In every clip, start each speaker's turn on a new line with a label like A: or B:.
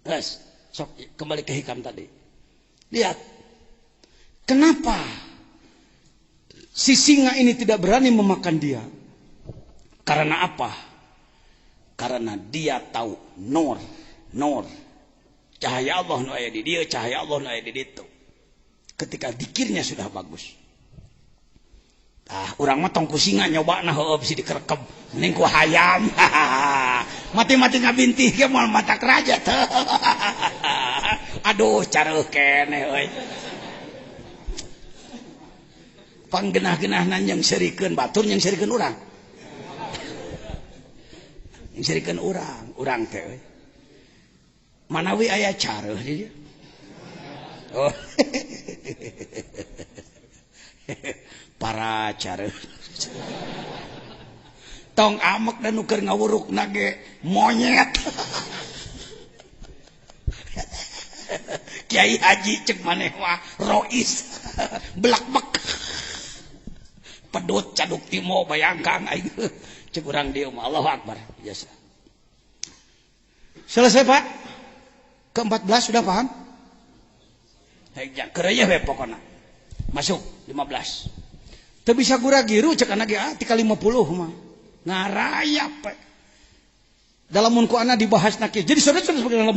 A: Guys, sok kembali ke hikam tadi. Lihat, kenapa si singa ini tidak berani memakan dia? Karena apa? Karena dia tahu nur, cahaya Allah nu aya di dia, cahaya Allah nu aya di ditu. Ketika dikirnya sudah bagus. Urang mah tong ku singa nyobana heueuh bisi dikerekep. Mending ku hayam. Mati-mati ngabintih ge moal mata raja teh. Aduh, careuh keneh euy. Panggenah-genahna yang serikeun batur yang serikeun urang. Yang serikeun urang teh euy. Manawi aya careuh di dieu. Oh. Para careuh. Tong amek dan nuker ngawurukna ge monyet. Kiai Haji cek maneh mah rois. Belakbek. Pedut caduk timo bayangkan aing. Cek urang dieu mah Allahu Akbar biasa. Selesai Pak? Ke-14 sudah paham? Heja keureuy we pokona. Masuk 15. Teu bisa gura-giru cek anak ge tika 50 mah. Ngarayap we. Dalam mun ku ana dibahas na kieu. Jadi saudara dalam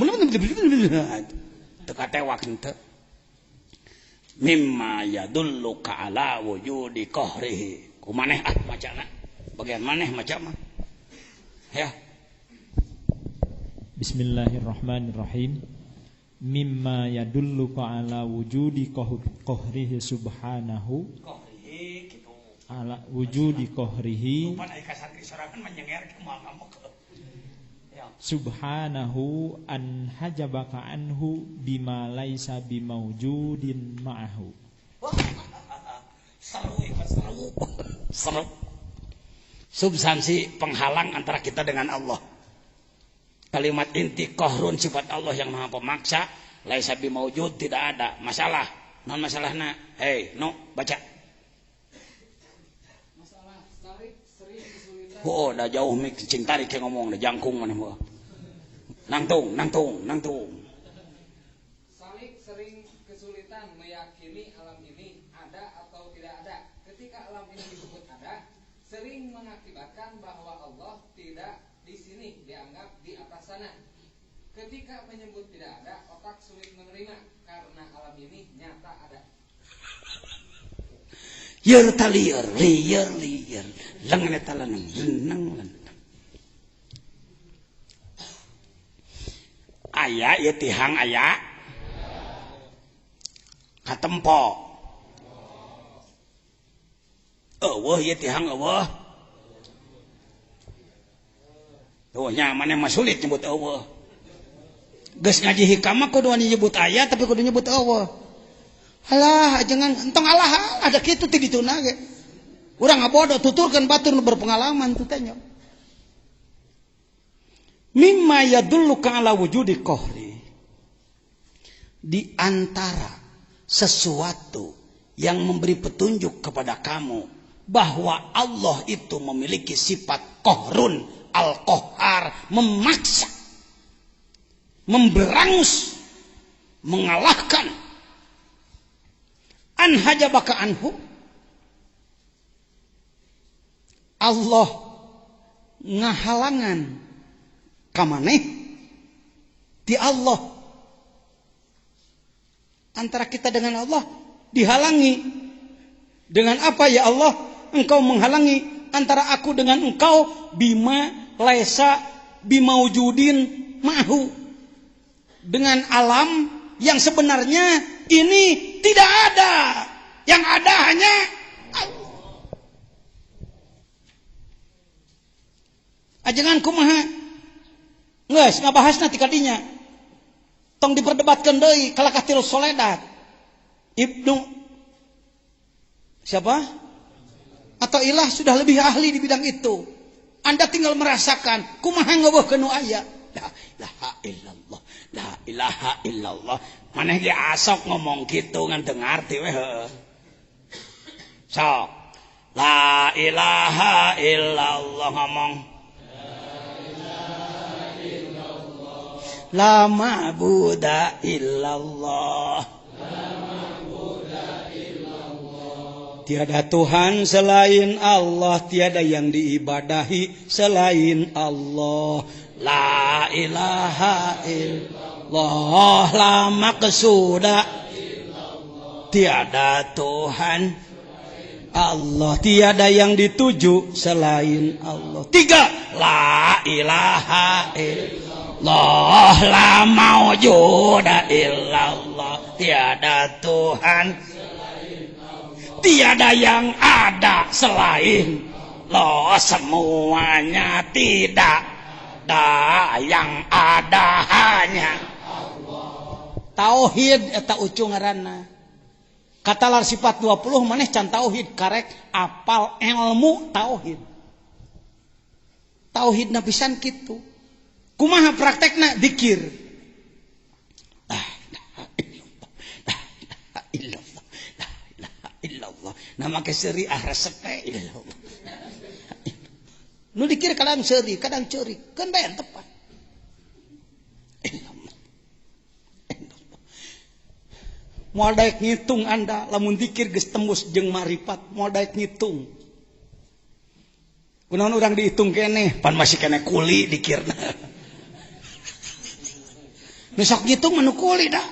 A: teu katewak henteu. Mimma yadulluka ala wujudi qahrihi. Ku maneh macana. Bagian maneh maca mah. Ya.
B: Bismillahirrahmanirrahim. Mimma yadulluka ala wujudi qahrihi subhanahu ala wujudi qahrihi subhanahu an hajabaka anhu bima laisa bimaujudin ma'ahu.
A: Seru. Substansi penghalang antara kita dengan Allah. Kalimat inti qahrun sifat Allah yang maha pemaksa, laisa bimaujud tidak ada masalah. Non masalahna, hei, no baca.
C: Masalah tarik sering kesulitan.
A: Oh, dah jauh mik cing tarik ke ngomong dah jangkung mana gua. Nangtung.
C: Salik sering kesulitan meyakini alam ini ada atau tidak ada. Ketika alam ini disebut ada, sering mengakibatkan bahwa Allah tidak di sini, dianggap di atas sana. Ketika menyebut tidak ada, otak sulit menerima karena alam ini nyata ada.
A: Yer talier, lier, lengan talanang, lenang. Aya ieu tihang aya. Katempo. Eueuh ieu tihang eueuh. Tuh nya maneh mah sulit nyebut eueuh. Geus ngaji hikam mah kudu nyebut aya tapi kudu nyebut eueuh. Alah jangan entong alah ada kitu ti dituna ge. Urang ngabodo tuturkeun batur nu berpengalaman teh nya. Mimma yadulluka ala wujudi qahri. Di antara sesuatu yang memberi petunjuk kepada kamu bahwa Allah itu memiliki sifat qahrun, al-qahhar, memaksa, memberangus, mengalahkan. An hajabaka anhu. Allah ngahalangan kamaneh di Allah. Antara kita dengan Allah dihalangi. Dengan apa ya Allah? Engkau menghalangi antara aku dengan engkau bima laisa bimaujudin ma'hu. Dengan alam yang sebenarnya ini tidak ada. Yang ada hanya Allah. Ajangan kumaha. Geus ngabahasna ti kadinya. Tong diperdebatkeun deui kalakatil soledat. Ibnu siapa? Atau ilah sudah lebih ahli di bidang itu. Anda tinggal merasakan kumaha ngeuweuhkeun nu aya. La ilaha illallah. La ilaha illallah. Maneh ge asok ngomong kitu ngan teu ngarti we heuh. Sok. La ilaha illallah ngomong. la ma'budu illallah. Tiada Tuhan selain Allah, tiada yang diibadahi selain Allah. La ilaha illallah, la maqsuda. Tiada Tuhan Allah, tiada yang dituju selain Allah. 3, la ilaha illallah, la maujuda illallah. Tiada Tuhan, tiada yang ada selain Allah. Semuanya tidak ada, yang ada hanya Allah. Tauhid eta ucung ngaranna. Kata lar sifat 20 maneh can tauhid karek apal ilmu tauhid. Tauhidna pisan kitu. Kumaha praktekna zikir. La ilaha illallah. Nama keseri resep illallah. Nu dikir kadang seri, kadang ceurik, kan bae tepat. Moal daek ngitung Anda lamun zikir geus tembus jeung marifat, moal daek ngitung. Kunaon urang dihitung keneh, pan masih keneh kuli dikirna. Besok ngitung menu kuli dah.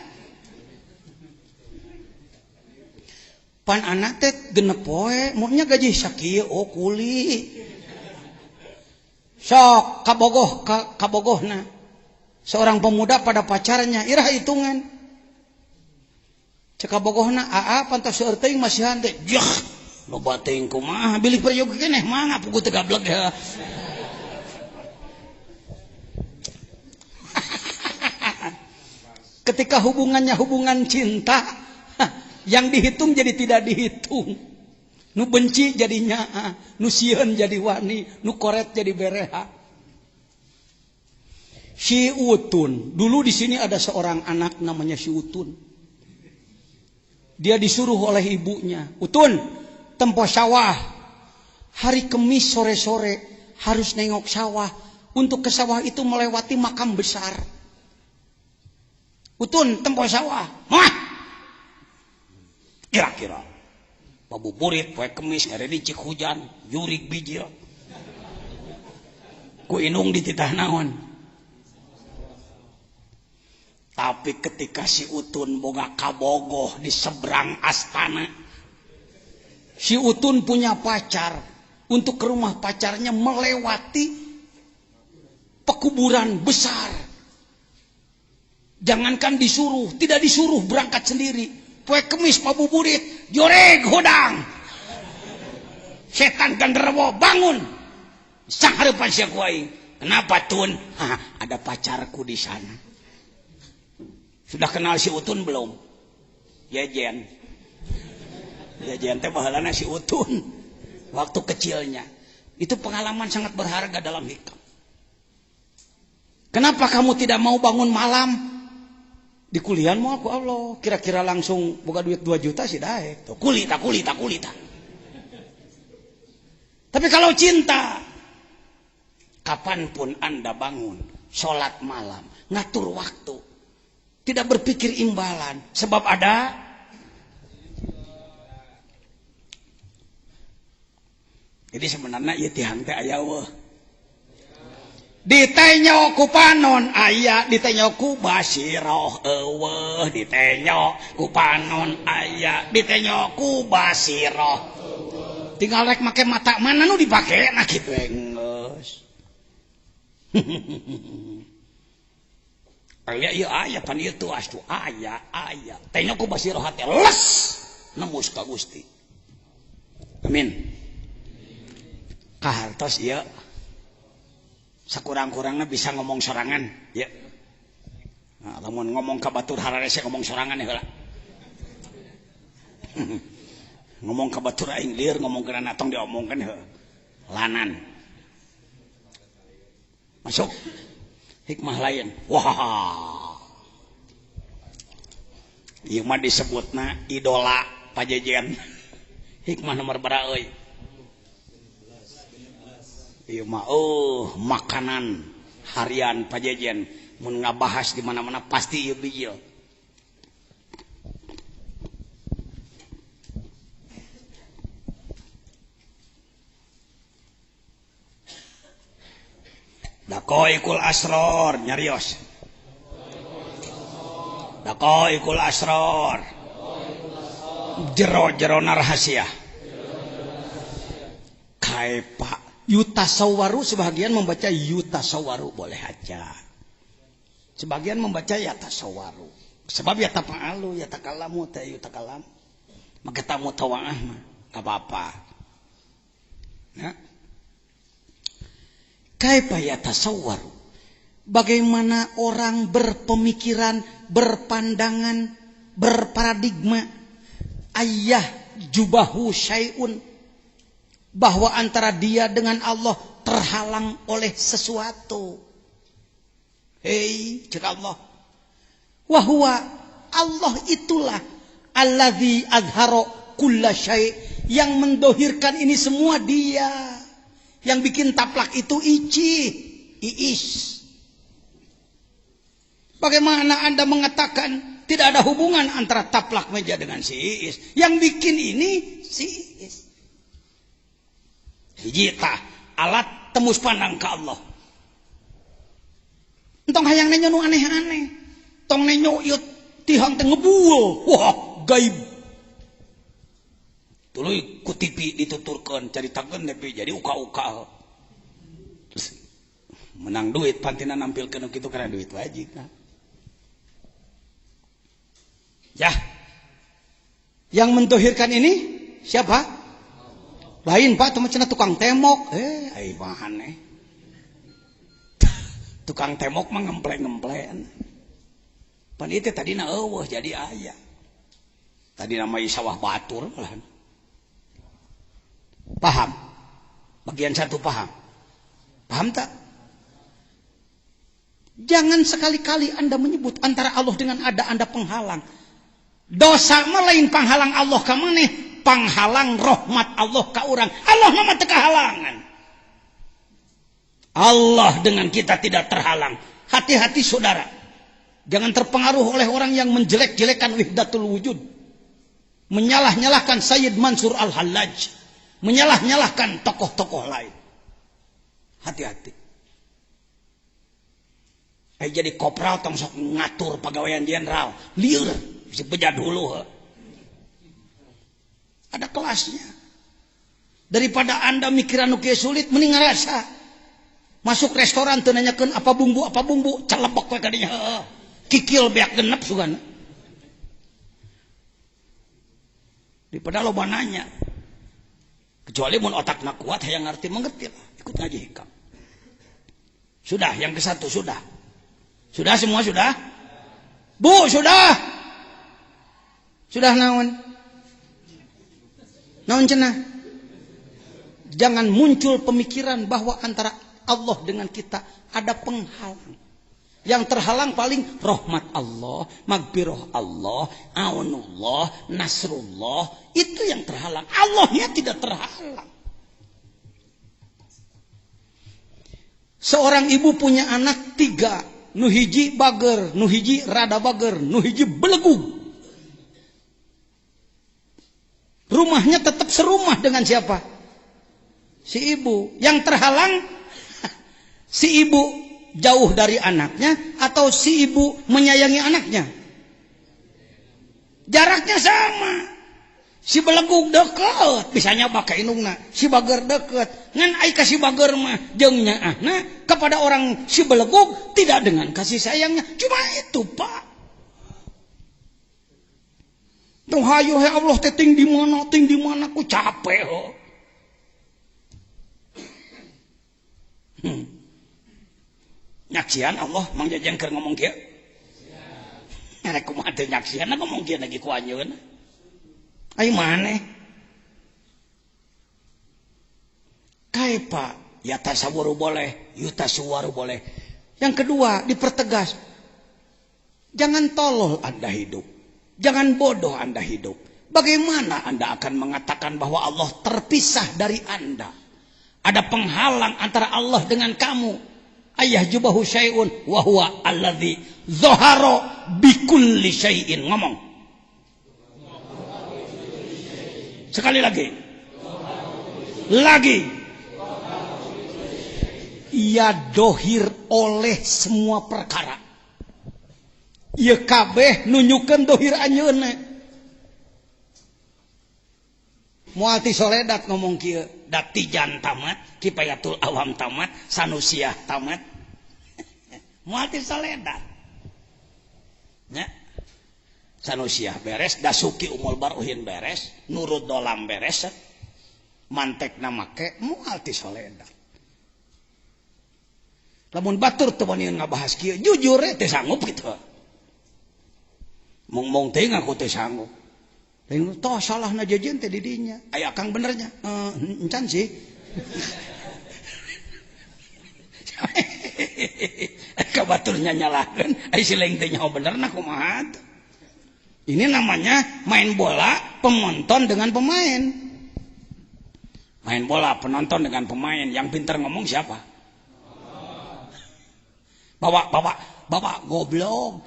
A: Pan anak teh genep poe, moalnya gaji sakieu oh kuli. Sok kabogohna. Seorang pemuda pada pacarnya, irah hitungan. Cek kabogohna aa pantos seueur teuing masihan teh. Yah, loba teuing kumaha bilih perjog keneh mangga pugu teu gablek ya. Ketika hubungannya hubungan cinta, yang dihitung jadi tidak dihitung. Nu benci jadi nyaa, nu sieun jadi wani, nu koret jadi bereha. Si Utun, dulu di sini ada seorang anak namanya si Utun. Dia disuruh oleh ibunya, Utun, tempo sawah. Hari Kemis sore-sore harus nengok sawah. Untuk ke sawah itu melewati makam besar. Utun, tempo sawah. Mah! Kira-kira. Pabuburit, poe Kemis, ngaredi cik hujan, jurik bijil. Ku inung di titah naon. Tapi ketika si Utun boga kabogoh di seberang astana, si Utun punya pacar. Untuk ke rumah pacarnya melewati pekuburan besar. Jangankan disuruh, tidak disuruh berangkat sendiri. Poe Kemis pabuburit, joreg hodang. Setan genderewo bangun. Sahareupan sia ku aing. Kenapa Tun? Ada pacarku di sana. Sudah kenal si Utun belum? Yejen. Yejen teh baheulana si Utun. Waktu kecilnya. Itu pengalaman sangat berharga dalam hidup. Kenapa kamu tidak mau bangun malam? Di kuliah mau aku Allah. Kira-kira langsung buka duit 2 juta sih daek. Kulita. Tapi kalau cinta, kapanpun Anda bangun, sholat malam, ngatur waktu. Tidak berpikir imbalan. Sebab ada jadi sebenarnya ieu tihang teh aya weuh. Ditenyo ku panon aya, ditenyo ku basiroh eueuh, ditenyo ku panon aya, ditenyo ku basiroh. Tinggal rek make mata mana nu dipake nah kitu geus. Aya pan ieu tuh astu aya. Tanya ku basiroh hati les nembus ka Gusti. Amin. Kahartos ieu sakurang-kurangna bisa ngomong sorangan, ya. Nah, lamun ngomong ka batur hararese ngomong sorangan heula. Ngomong ka batur aing lieur, ngomong kana natong diomongkeun heuh. Lanan. Masuk. Hikmah lain. Wah. Ieu mah disebutna idola pajejen. Hikmah nomor berapa euy? Ieu mah makanan harian pajejen. mun ngabahas di mana-mana pasti ieu bijil. Daqaiqul asrar nyarios. Daqaiqul asrar. Jero-jerona rahasia. Kaifa yutasawwaru, sebagian membaca yutasawwaru boleh aja. Sebagian membaca yatasawwaru. Sebab yatafa'alu, yatakalamu, yutakalam. Maka tamu tawaah mah enggak apa-apa. Nah. Kaifa yatasawwaru, bagaimana orang berpemikiran, berpandangan, berparadigma ayah jubahu syai'un, bahwa antara dia dengan Allah terhalang oleh sesuatu. Hei, cek Allah. Wahwa Allah itulah alladzi azhara kulla syai', yang mendohirkan ini semua dia. Yang bikin taplak itu Iis. Bagaimana Anda mengatakan tidak ada hubungan antara taplak meja dengan si Iis? Yang bikin ini si Iis. Hijita alat tembus pandang ke Allah. Entong hayang nenyo nu aneh-aneh. Tong nenyo ieu tihang teh ngebuul. Wah, gaib. Tuluy ku TV dituturkeun caritakeun nepi jadi uka-uka. Terus menang duit pantina nampilkeun kitu karena duit wajib. Ya. Yang mendohirkan ini siapa? Lain Pak, cuma cenah tukang temok. Ai bahan tukang temok mah ngemple-ngemplean. Pan ieu teh tadina eueuh jadi aya. Tadi nama sawah batur lah. Paham? Bagian satu paham? Paham tak? Jangan sekali-kali Anda menyebut antara Allah dengan ada penghalang. Dosa mah lain penghalang Allah ka maneh, penghalang rahmat Allah ka urang. Allah mah teu kahalangan. Allah dengan kita tidak terhalang. Hati-hati saudara. Jangan terpengaruh oleh orang yang menjelek-jelekan wahdatul wujud. Menyalah-nyalahkan Sayyid Mansur Al-Hallaj. Menyalah-nyalahkan tokoh-tokoh lain. Hati-hati. Jadi kopral tong sok ngatur pegawaian jenderal. Liur, bisa beja dulu. Ada kelasnya. Daripada Anda mikiran nu kieu sulit, mending ngarasa. Masuk restoran teu nanyakeun apa bumbu, celebek we ka dinya. Kikil beak genep sugana. Daripada loba nanya. Kecuali mun otakna kuat hayang mengerti lah. Ikut ngaji hikam. Sudah, yang ke satu sudah. Sudah semua sudah? Bu, sudah. Sudah naon? Naon cenah? Jangan muncul pemikiran bahwa antara Allah dengan kita ada penghalang. Yang terhalang paling rahmat Allah, magfirah Allah, aunullah, nasrullah. Itu yang terhalang. Allahnya tidak terhalang. Seorang ibu punya anak 3. Nu hiji bager, nu hiji rada bager, nu hiji belegug. Rumahnya tetap serumah dengan siapa? Si ibu. Yang terhalang si ibu jauh dari anaknya atau si ibu menyayangi anaknya? Jaraknya sama. Si belegug deket, bisanya pakai indungna. Si bager deket. Ngan ai ka si bager mah jeung nyaahna kepada orang si belegug tidak dengan kasih sayangnya. Cuma itu, Pak. Tuh hayu he Allah teh ting di mana ku capek ho. Nyaksian Allah Mang Jajang keur ngomong kieu. Arek kumaha teu nyaksian ngomong kieu lagi ku anjeun. Ai maneh? Kaifa yatasawwaru boleh, yutasawwaru boleh. Yang kedua dipertegas. Jangan tolol Anda hidup. Jangan bodoh Anda hidup. Bagaimana Anda akan mengatakan bahwa Allah terpisah dari Anda? Ada penghalang antara Allah dengan kamu. ayah jubahu syai'un wa huwa alladzi zahara bikulli syai'in. Ngomong sekali lagi. Ia dohir oleh semua perkara. Ia kabeh nunjukkan dohir anjeunna. Muati soledat ngomong kieu, datijan tamat, kifayatul awam tamat, sanusiah tamat. Muati soledat. Nya. Sanusiah beres, dasuki umul baruhin beres, nurut dolam beres, mantekna make muati soledat. Lamun batur teu wani ngabahas kieu, jujur teh sanggup kitu. Mung teh ngaku teh sanggup. Lain toh salahna jejeun teh di dinya. Aya kang benernya. Encan sih. Ka baturnya nyalahkeun, ai sileng teh nyaho benerna kumaha. Ini namanya main bola penonton dengan pemain. Main bola penonton dengan pemain, yang pintar ngomong siapa? Bawa goblok.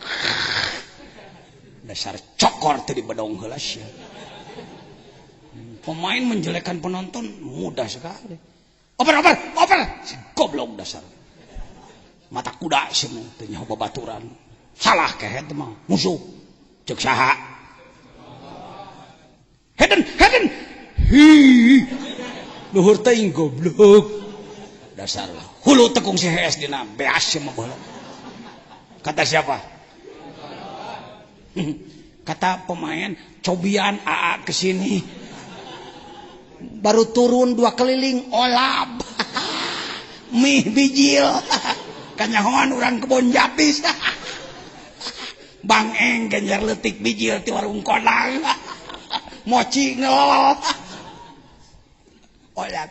A: Dasar cokor tadi bedong heula sia. Pemain menjelekkan penonton mudah sekali. Oper. Si goblok dasar. Mata kuda semua teh nyaho babaturan. Salah kehe teh mah musuh. Ceuk saha? Heden. Hi. Luhur teuing goblok. Dasar hulu tekung si HS dina beas mah bola. Kata siapa? Kata pemain, cobian AA kesini. Baru turun 2 keliling olab. Mih bijil. Kanyahoan urang kebon Jatis. Bang Eng genjar letik bijil ti warung Kodang. Moci ngelol. Olab.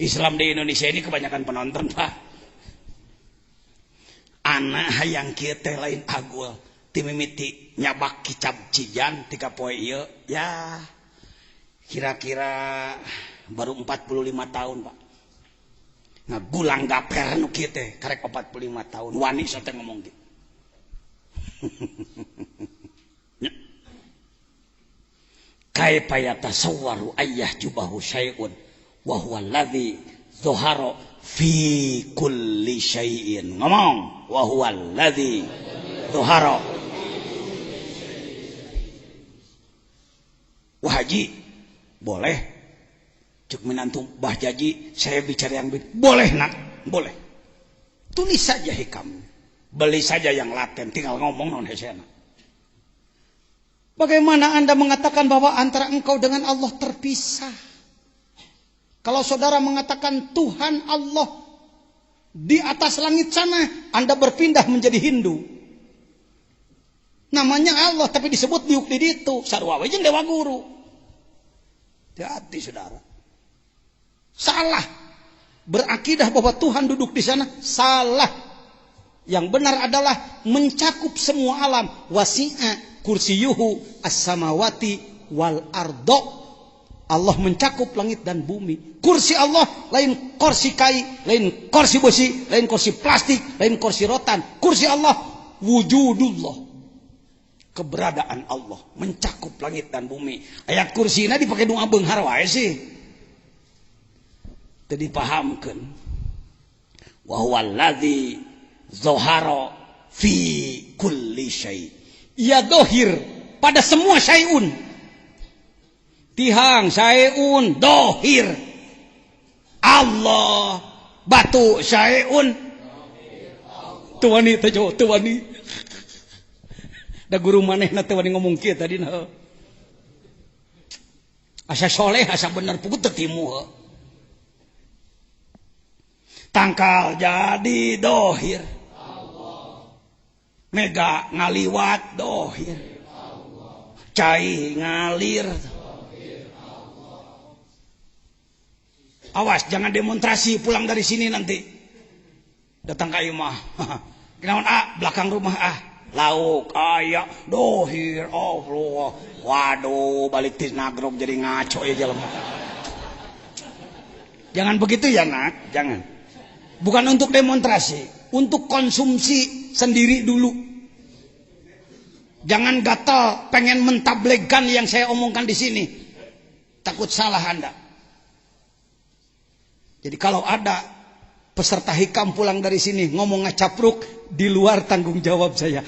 A: Islam di Indonesia ini kebanyakan penonton, Pak. Anak hayang kieu teh lain agul, ti mimiti nyabak kicap cijan tika poe ieu, ya kira-kira baru 45 tahun, Pak. Ngagulang gaper nu kieu teh karek 45 tahun, wani sa teh ngomong kieu. Kaifa yatasawwaru ayyah jubahu syai'un wa huwa alladzi dhahara fi kulli syai'in. Ngomong wa huwa alladzi dhahara. Wah Haji, boleh cek minantu Bah Jaji saya bicara yang boleh nak, boleh. Tulis saja hikam, beli saja yang laten, tinggal ngomong non hesena. Bagaimana Anda mengatakan bahwa antara engkau dengan Allah terpisah? Kalau saudara mengatakan Tuhan Allah di atas langit sana, Anda berpindah menjadi Hindu. Namanya Allah tapi disebut diuk di ditu, sarua we jeung dewa guru. Hati-hati saudara. Salah. Berakidah bahwa Tuhan duduk di sana, salah. Yang benar adalah mencakup semua alam. Wasi'a kursiyuhu as-samawati wal ardo. Allah mencakup langit dan bumi. Kursi Allah lain kursi kai, lain kursi besi, lain kursi plastik, lain kursi rotan. Kursi Allah wujudullah. Keberadaan Allah mencakup langit dan bumi. Ayat kursina dipakai doa beunghar wae sih. Teu dipahamkeun. Wa huwal ladzi zahara fi kulli syai'. Ia dohir pada semua syai'un. Tihang syai'un dohir. Allah batu syai'un. Tuwani tejo tuwani. Da guru manehna teu wani ngomong kieu tadi na. Asa soleh asa bener puguh teu timu. Tangkal jadi dohir. Mega ngaliwat dohir. Cai ngalir. Awas jangan demonstrasi pulang dari sini nanti. Datang ke imah. Kenaon belakang rumah lauk aya dohir Allah. Waduh balik tis nagrog jadi ngaco ya jelema. Jangan begitu ya nak, jangan. Bukan untuk demonstrasi, untuk konsumsi sendiri dulu. Jangan gatal pengen mentablegkan yang saya omongkan di sini. Takut salah Anda. Jadi kalau ada peserta hikam pulang dari sini ngomong ngacapruk, di luar tanggung jawab saya.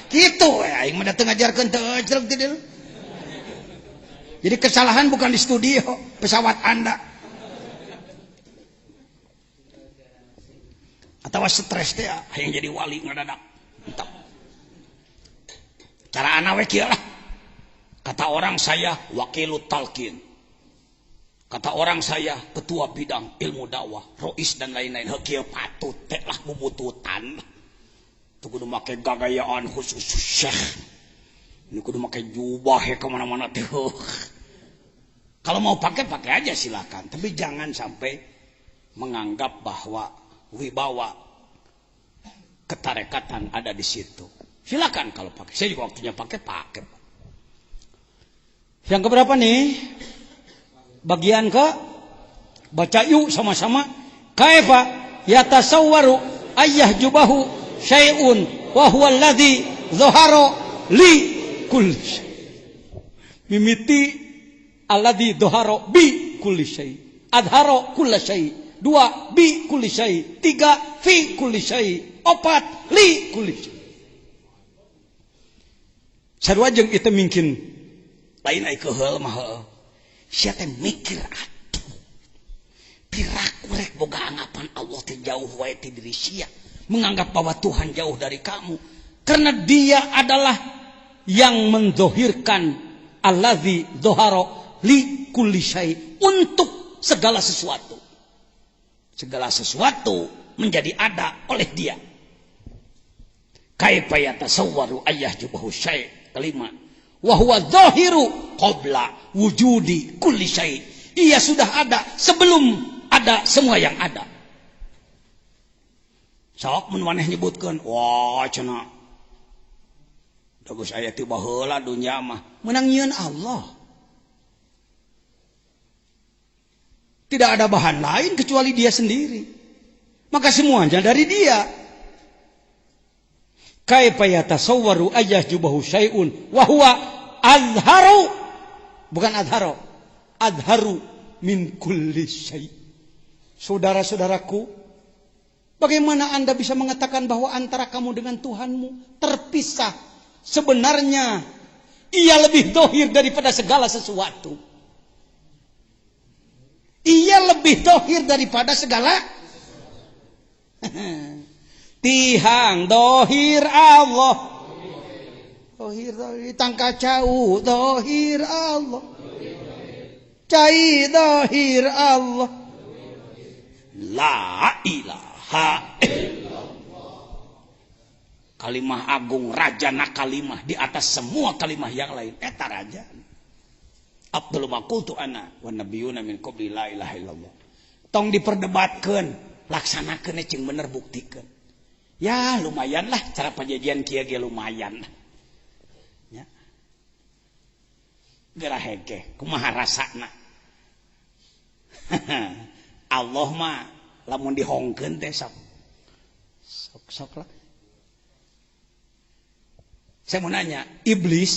A: Gitu ya, yang datang ngajarkan teu. Jadi kesalahan bukan di studio, pesawat Anda. Atau stres teh yang jadi wali ngadadak. Entah. Cara anak we kieu lah. Kata orang saya wakilut talqin. Kata orang saya ketua bidang ilmu dakwah, rois dan lain-lain. Kieu patut teh lah bubututan. Teu kudu make gagayaan khusus syekh. Ini kudu make jubah ya kemana-mana teh. Kalau mau pakai aja silakan, tapi jangan sampai menganggap bahwa wibawa ketarekatan ada di situ. Silakan kalau pakai. Saya juga waktunya pakai. Yang keberapa nih? Bagian ke baca yuk sama-sama. Kaifa yatasawwaru ayyahjubahu syai'un wa huwa alladhi dhahara li kulli syai'. Mimiti alladzi dhahara bi kulli syai, adhara kulli syai, 2 bi kulli syai, 3 fi kulli syai, 4 li kulli syai. Sarua jeung itu mungkin lain ai keheul mah sia teh mikir atuh piraku rek boga anggapan Allah teh jauh wae ti diri sia, menganggap bahwa Tuhan jauh dari kamu karena dia adalah yang mendohirkan alladzi dhahara li kulli syai, untuk segala sesuatu. Segala sesuatu menjadi ada oleh dia. Kaifa yatasawwaru ayyahjubahu syai'. Kelima, wa huwa dhahiru qabla wujudi kulli syai'. Ia sudah ada sebelum ada semua yang ada. Sok mun maneh nyebutkeun, wah cenah. Dagus aya ti baheula dunya mah meunang nyieun Allah. Tidak ada bahan lain kecuali dia sendiri. Maka semuanya dari dia. Kaifa yatasawwaru ayyahjubahu syai'un wa huwa azharu, bukan adharu, adharu min kulli syai'. Saudara-saudaraku, bagaimana Anda bisa mengatakan bahwa antara kamu dengan Tuhanmu terpisah? Sebenarnya ia lebih dohir daripada segala sesuatu. Ia lebih dohir daripada segala. Tihang dohir Allah. Dohir tangka cau dohir Allah. Cai dohir Allah. La ilaha illallah. Kalimah agung rajana kalimah di atas semua kalimah yang lain. Eta raja. Abdul maqultu ana wa nabiyuna min qabli la ilaha illallah. Tong diperdebatkeun, laksanakeun cing bener buktikeun. Ya lumayan lah cara pajajian kieu ge lumayan lah. Ya. Gerah hege, kumaha rasana? Allah mah lamun dihongkeun teh sok lah. Saya mau nanya, iblis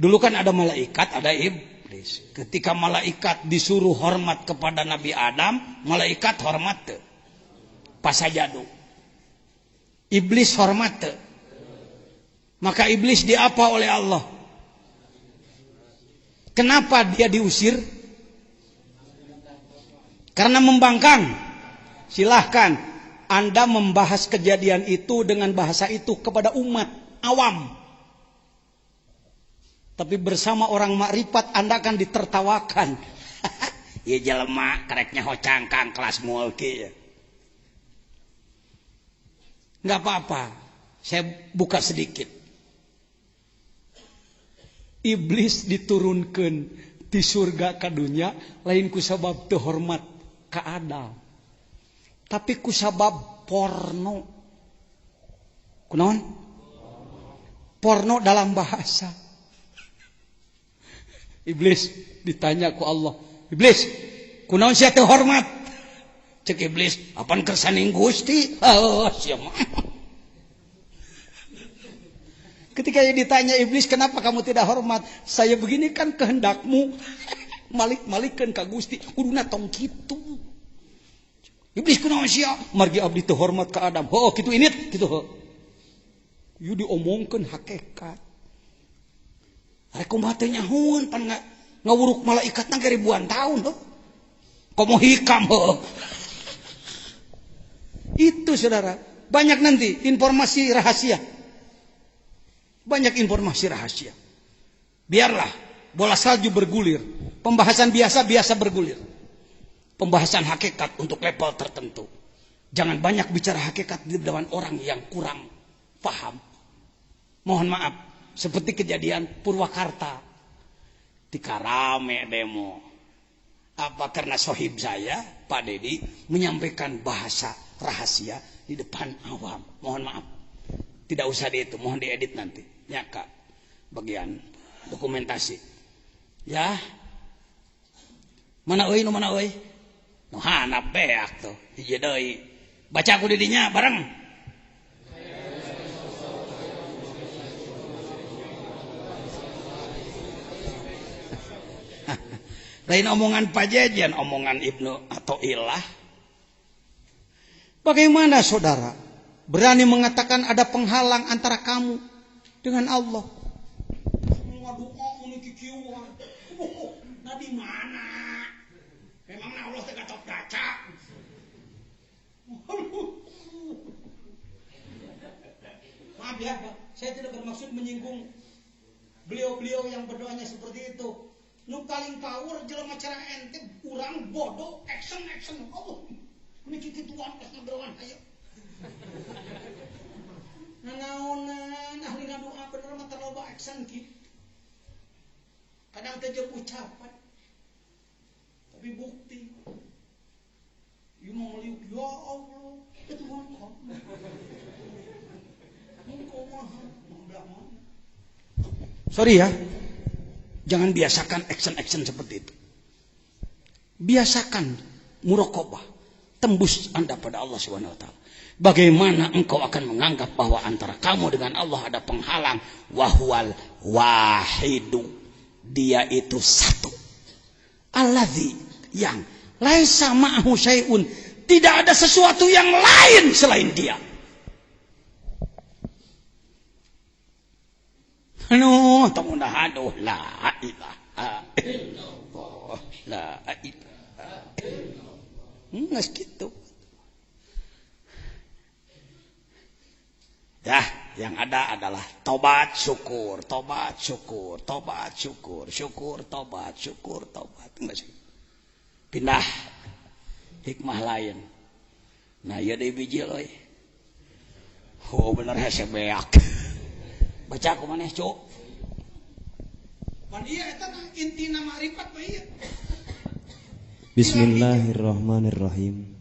A: dulu kan ada malaikat, ada iblis. Ketika malaikat disuruh hormat kepada Nabi Adam, malaikat hormat teu? Pas sajadu. Iblis hormat teu? Maka iblis diapa oleh Allah? Kenapa dia diusir? Karena membangkang. Silahkan Anda membahas kejadian itu dengan bahasa itu kepada umat awam. Tapi bersama orang makrifat Anda akan ditertawakan. Ya jelema kereknya hocangkang kelas mulki ya. Enggak apa-apa. Saya buka sedikit. Iblis diturunkan di surga ka dunya lain ku sabab teu hormat ka Adam. Tapi ku sabab porno. Kunaon? Porno dalam bahasa. Iblis ditanya ku Allah, Iblis, kunaon sia teu hormat? Cek iblis, apan kersaning Gusti? Sia mah. Ketika ditanya iblis, kenapa kamu tidak hormat? Saya begini kan kehendakmu. Malik-malikkeun ka Gusti, kuduna tong kitu. Iblis kunaon sia? Margi abdi teu hormat ka Adam. Heuh kitu init, kitu heuh. Ieu diomongkeun hakikat. Are kumaha teh nyahoun pan ngawuruk malaikatna ge ribuan tahun heuh. Komo hikam heuh. Itu saudara, banyak nanti informasi rahasia. Banyak informasi rahasia. Biarlah bola salju bergulir. Pembahasan biasa bergulir. Pembahasan hakikat untuk level tertentu. Jangan banyak bicara hakikat di depan orang yang kurang paham. Mohon maaf, seperti kejadian Purwakarta. Tika rame demo. Apa karena sohib saya, Pak Dedi, menyampaikan bahasa rahasia di depan awam. Mohon maaf. Tidak usah itu, mohon diedit nanti. Ya Kak, bagian dokumentasi. Ya. Mana euy nu mana euy? Nu handap beak tuh. Hiji deui. Baca aku di dinya bareng. Lain omongan Pak Jejen, omongan Ibnu Athaillah. Bagaimana saudara berani mengatakan ada penghalang antara kamu dengan Allah? Nah di mana? Memangnya Allah teh gatot gaca? Maaf ya, Pak. Saya tidak bermaksud menyinggung beliau-beliau yang berdoanya seperti itu. Nu paling power jelema cara ente urang bodoh action Allah. Ini kituan geus ngadoan aya. Nanaonan ahli ngadoa bener mah terloba action kitu. Kadang teh jeung ucapan. Tapi bukti. Ieu mah meliuk ya Allah, itu mah. Sorry ya. Jangan biasakan action seperti itu. Biasakan muraqabah, tembus Anda pada Allah Subhanahu wa taala. Bagaimana engkau akan menganggap bahwa antara kamu dengan Allah ada penghalang? Wahwal wahidu. Dia itu satu. Alladzi yang laisa ma'ahu syai'un. Tidak ada sesuatu yang lain selain dia. Aduh, la ilaha illallah, la ilaha illallah. Nggak gitu. Dah, yang ada adalah tobat syukur, tobat syukur, tobat syukur, syukur tobat, syukur tobat. Nggak sih. Pindah hikmah lain. Nah, ya deh biji loh. Oh bener hese beak. Baca aku maneh, Cuk. Pan ieu eta intina makrifat mah ieu.
D: Bismillahirrahmanirrahim.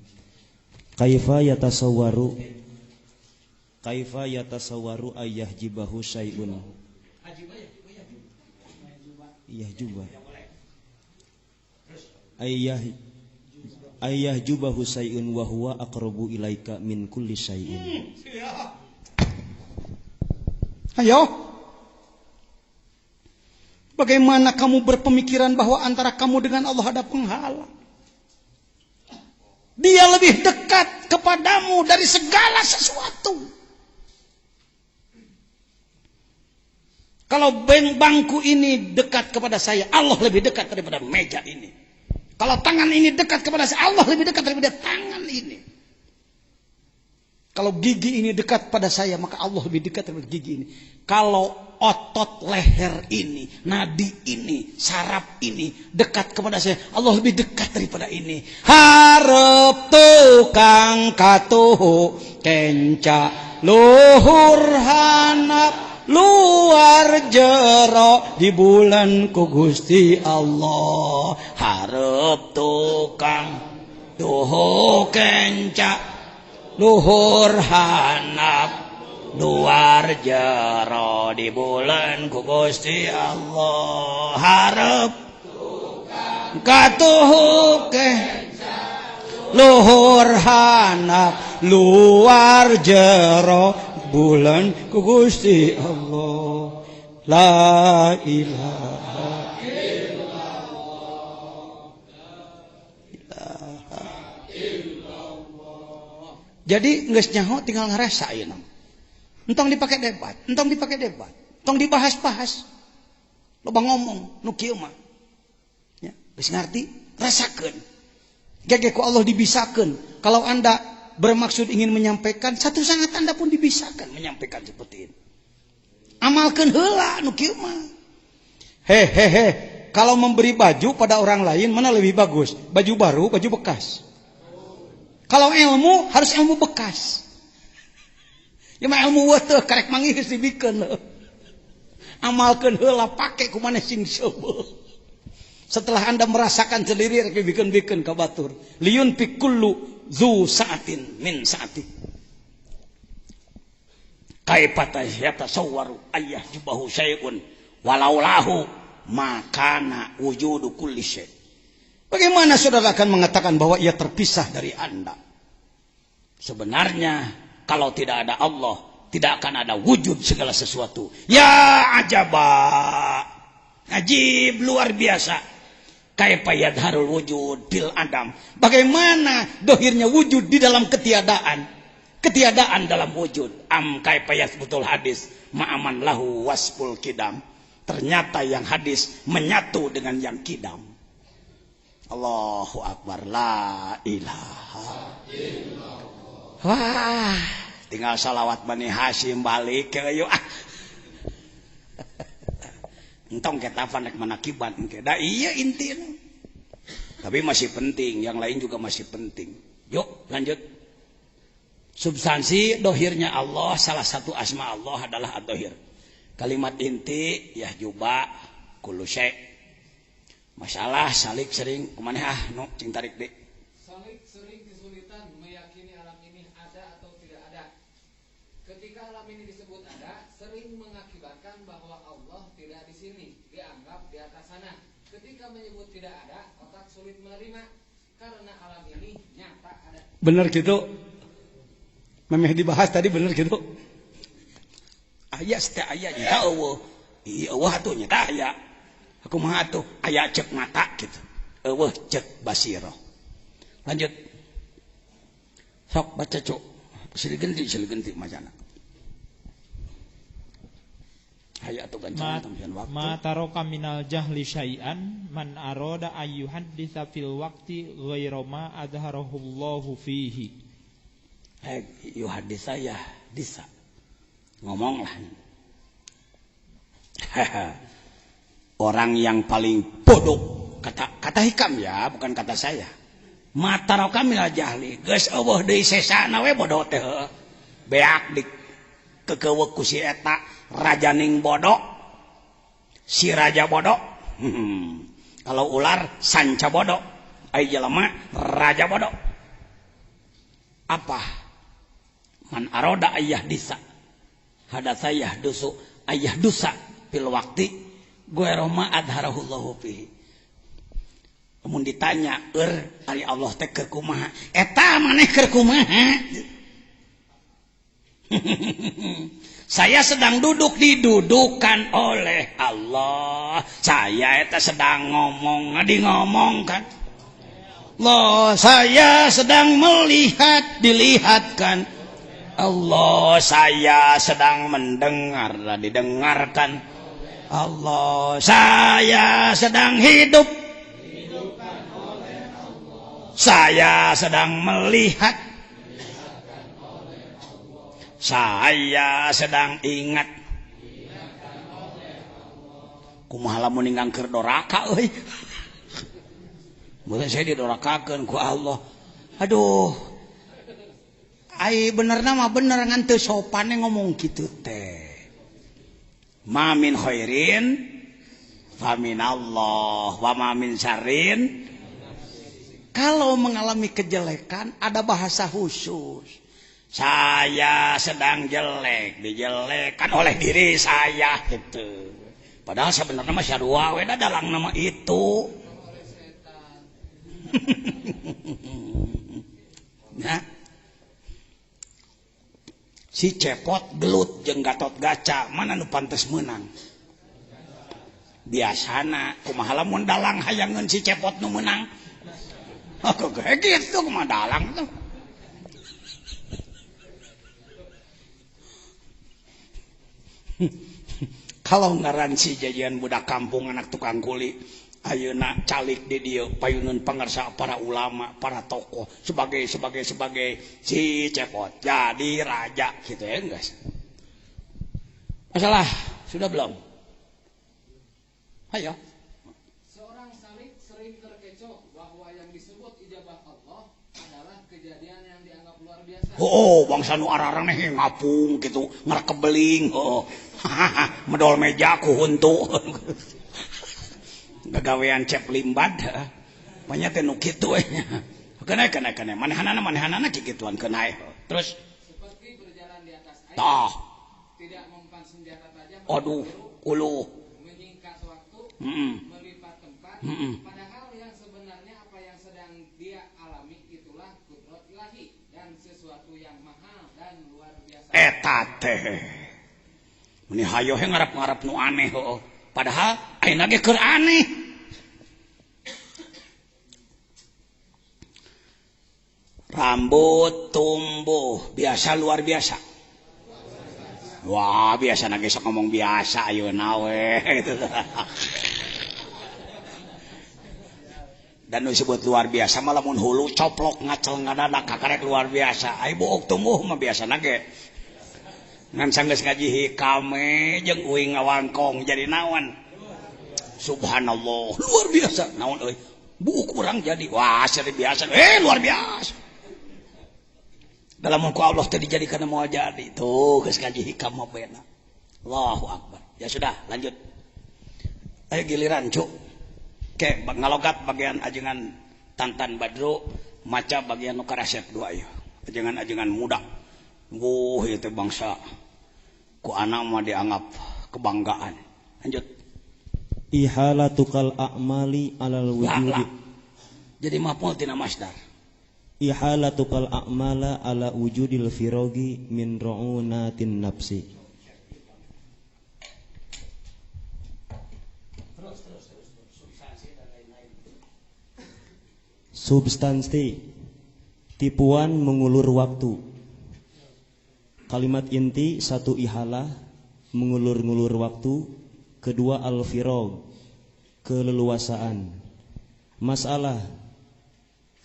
D: Kaifa yatasawwaru ayyah jibahu syai'un. Iya juga. Ayyah jubahu syai'un wa huwa aqrabu ilaika min kulli syai'in.
A: Ayo. Bagaimana kamu berpemikiran bahwa antara kamu dengan Allah ada penghalang? Dia lebih dekat kepadamu dari segala sesuatu. Kalau bangku ini dekat kepada saya, Allah lebih dekat daripada meja ini. Kalau tangan ini dekat kepada saya, Allah lebih dekat daripada tangan ini. Kalau gigi ini dekat pada saya, maka Allah lebih dekat daripada gigi ini. Kalau otot leher ini, nadi ini, saraf ini dekat kepada saya, Allah lebih dekat daripada ini. Harap tukang katuhu kenca luhur hanap luar jero di bulan ku Gusti Allah. Harap tukang tuhu kenca luhur hanap luar jero di bulan ku Gusti Allah. Harap katuhu ke luhur handap luar jero bulan ku Gusti Allah la ilaha illallah. Jadi geus nyaho tinggal ngarasa ieu nama. Entong dipakai debat, entong dibahas-bahas. Loba ngomong nu kieu mah. Ya, geus ngarti, rasakeun. Gege ku Allah dibisakeun. Kalau Anda bermaksud ingin menyampaikan, satu saat Anda pun dibisakan menyampaikan seperti ini. Amalkeun heula nu kieu mah. Hehehe, kalau memberi baju pada orang lain mana lebih bagus? Baju baru, baju bekas. Kalau ilmu harus ilmu bekas. Ya mah ilmu weuh karek manggih geus dibikeun. Amalkeun heula pake ku maneh sing seueuh. Setelah Anda merasakan sendiri rek bikin-bikin ka batur. Liyun fi kullu zu sa'atin min sa'ati. Kaifata yatasawwaru ayyah jubahu syai'un walau lahu makana wujudu kulli syai'. Bagaimana saudara akan mengatakan bahwa ia terpisah dari Anda? Sebenarnya kalau tidak ada Allah, tidak akan ada wujud segala sesuatu. Ya ajaba. Ajib, luar biasa. Kaifa yadharul wujud bil adam. Bagaimana dohirnya wujud di dalam ketiadaan. Ketiadaan dalam wujud. Am kaifa yathbutul hadis ma'aman lahu wasful kidam. Ternyata yang hadis menyatu dengan yang kidam. Allahu Akbar. La ilaha illallah. Wah, tinggal salawat Bani Hashim balik ke yuk. Entong kita panek manakiban ke. Da iya intinya. Tapi masih penting, yang lain juga masih penting. Yuk lanjut. Substansi dohirnya Allah, salah satu asma Allah adalah ad-dohir. Kalimat inti ya juba kullu syai'. Masalah salik sering kumaneh nu cing tarik deh.
C: Salik sering kesulitan meyakini alam ini ada atau tidak ada. Ketika alam ini disebut ada, sering mengakibatkan bahwa Allah tidak di sini, dianggap di atas sana. Ketika menyebut tidak ada, otak sulit menerima karena alam ini nyata ada.
A: Benar gitu. Memeh dibahas tadi benar gitu. Aya setiap aya nya eueuh. Ieu eueuh atuh nya tah aya. Aku mah atuh aya cek mata gitu. Eueuh cek basirah. Lanjut. Sok baca cuk. Silih genti macana. Aya atuh gancangan tampian waktu.
B: Ma taraka minal jahli syai'an man arada ayyuhadditsa fil waqti ghairu ma adharahu Allahu fihi.
A: Yuhadis saya disa ngomonglah. Orang yang paling bodoh kata hikam ya, bukan kata saya. Mata rokamil jahli geus eueuh deui sesana we bodoh teh. Beak di kekeuweuk ku si eta rajaning bodoh. Si raja bodoh. Kalau ular sanca bodoh. Ai jelema raja bodoh. Apa? Man aroda ayah disa hadatsa yahdusu ayah dusa fil waqti ghairu adharahullahu fihi. Mun ditanya ari Allah teh keur kumaha? Eta maneh keur kumaha? Saya sedang duduk didudukan oleh Allah. Saya eta sedang ngomong ngomongkan. Allah, saya sedang melihat dilihatkan. Allah, saya sedang mendengar didengarkan. Allah, saya sedang hidup. Saya sedang melihat. Saya sedang ingat. Kumaha lamun ninggang keur doraka euy. Mungkin saya didorakakeun ku Allah. Aduh. Ai benerna mah bener ngan teu sopane ngomong kitu teh. Ma min khairin fa min Allah wa ma min syarrin. Kalau mengalami kejelekan ada bahasa khusus. Saya sedang jelek, dijelekan oleh diri saya gitu. Padahal sebenarnya mah sarua we dalang nama itu. Nah, si cepot gelut jeung Gatot Gaca mana nu pantes menang? Biasana kumaha lamun dalang hayangeun si cepot nu menang. Oh, kayak gitu kumaha dalang tuh. Kalau ngaran si jajan budak kampung anak tukang kuli ayeuna calik di dieu payuneun pangarsa para ulama, para tokoh sebagai si cepot jadi raja gitu ya guys. Masalah sudah belum? Ayo.
C: Seorang salik sering terkecoh bahwa yang disebut ijabah Allah adalah kejadian yang dianggap luar biasa.
A: Oh, bangsa nu ararang nih ngapung gitu, ngerekebeling, medol meja ku huntu. Gagawean cep limbad, banyak teh nu kitu we. Kena, manehanana kikituan kena. Terus
C: Seperti berjalan di atas air,
A: tah,
C: tidak mempan senjata tajam,
A: aduh, uluh.
C: menyingkat waktu, melipat tempat, padahal yang sebenarnya apa yang sedang dia alami itulah kudrat ilahi dan sesuatu yang mahal dan luar biasa.
A: Eta teh. Meni hayo he ngarap-ngarap nu aneh heuh. Padahal ayeuna ge keur aneh. Rambut tumbuh biasa luar biasa. Wah, biasa ge sok ngomong biasa ayeuna we. Dan nu disebut luar biasa mah lamun hulu coplok ngacel ngadadak kakarek luar biasa. Ai boog tumbuh mah biasa ge. Ngan sanggeus ngaji hikame jeung uing ngawangkong jadi naon? Subhanallah, luar biasa. Naon euy? Buuk urang jadi wah seri biasa. Luar biasa. Dalam muka Allah tadi dijadikan mau jadi. Tuh geus ngaji hikam mah beuna. Allahu Akbar. Ya sudah, lanjut. Ayo giliran, Cuk. Oke, ngalogat bagian ajengan Tantan Badru, maca bagian nu karasep dua ieu. Ajengan-ajengan muda. Itu bangsa ku anak mah dianggap kebanggaan. Lanjut.
D: Ihalatukal a'mali alal wujudi.
A: Jadi maf'ul tina masdar.
D: Ihalatukal a'mala ala wujudil firogi min ru'unatin nafsi. Substansi tipuan mengulur waktu. Kalimat inti satu ihalah mengulur-ngulur waktu, kedua al-firog keleluasaan. Masalah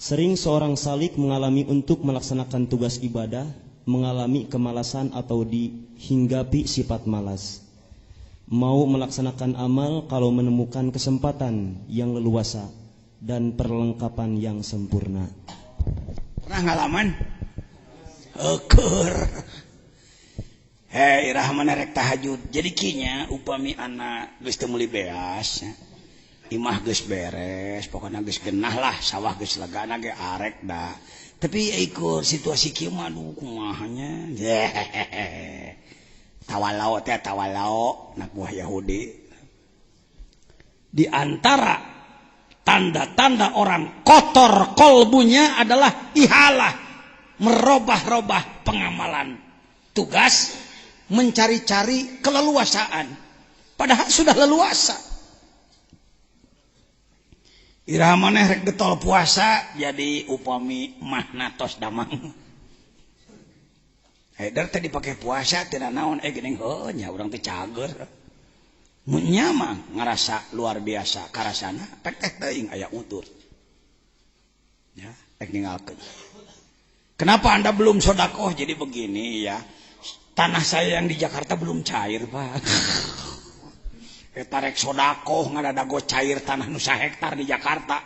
D: sering seorang salik mengalami untuk melaksanakan tugas ibadah mengalami kemalasan atau dihinggapi sifat malas. Mau melaksanakan amal kalau menemukan kesempatan yang leluasa dan perlengkapan yang sempurna.
A: Pernah ngalaman? Eker. Hei, rahman rek tahajud. Jadi kinya upami anak geus teu meuli beas, imah geus beres, pokona geus genah lah, sawah geus legana ge arek da. Tapi ikur situasi kieu mah aduh kumaha nya. Tawalau teh tawalau anak buah Yahudi. Di antara tanda-tanda orang kotor kolbunya adalah ihalah, merubah-rubah pengamalan tugas, mencari-cari keleluasaan padahal sudah leluasa. Iraha maneh rek getol puasa jadi upami mahna tos damang. Haidar teh dipake puasa tina naon geuning heuh nya urang teh cager. Mun nya mah ngarasa luar biasa karasana pek teuing aya utur. Ya, ningalkeun. Kenapa Anda belum sedekah? Jadi begini ya. Tanah saya yang di Jakarta belum cair, Pak. Eta rek sedekah ngadadago cair tanah nu 1 hektar di Jakarta.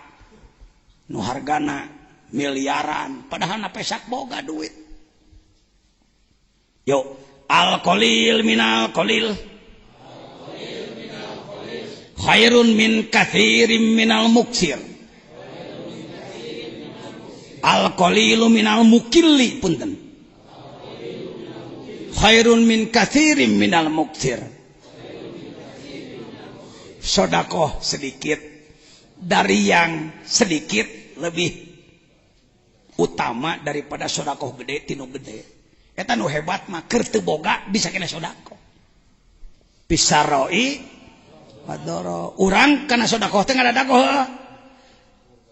A: Nu hargana miliaran, padahal na pesak boga duit. Yuk, al-qalil minal qalil. Khairun min katsirin minal muksir. Al-qalilu minal mukilli punten. Khairun min katsirin minal muksir. Sedekah sedikit dari yang sedikit lebih utama daripada sedekah gede tinu gede. Eta nu hebat mah keur teu boga bisa kena sedekah. Pisaroi wadoro. Urang kana sedekah teh ngadadak.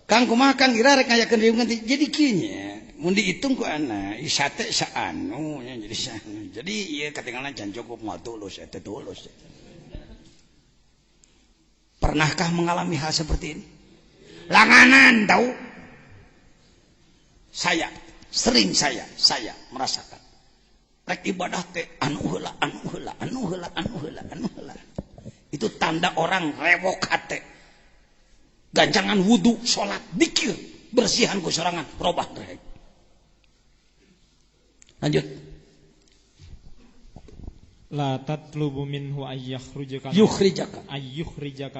A: Kang kumaha Kang ira rek ngayakeun riung ganti. Jadi kieu nya, mun diitung ku ana isate saanu nya jadi saanu. Jadi ieu katingalna can cukup moal tulus eta tulus. Pernahkah mengalami hal seperti ini? Langanan tahu? Saya merasakan. Rek ibadah teh anu heula. Itu tanda orang rewok hate. Gancangan wudu, salat, zikir, bersihan ku sorangan, robah rek. Lanjut.
B: La tatlubu minhu ayyukhrijaka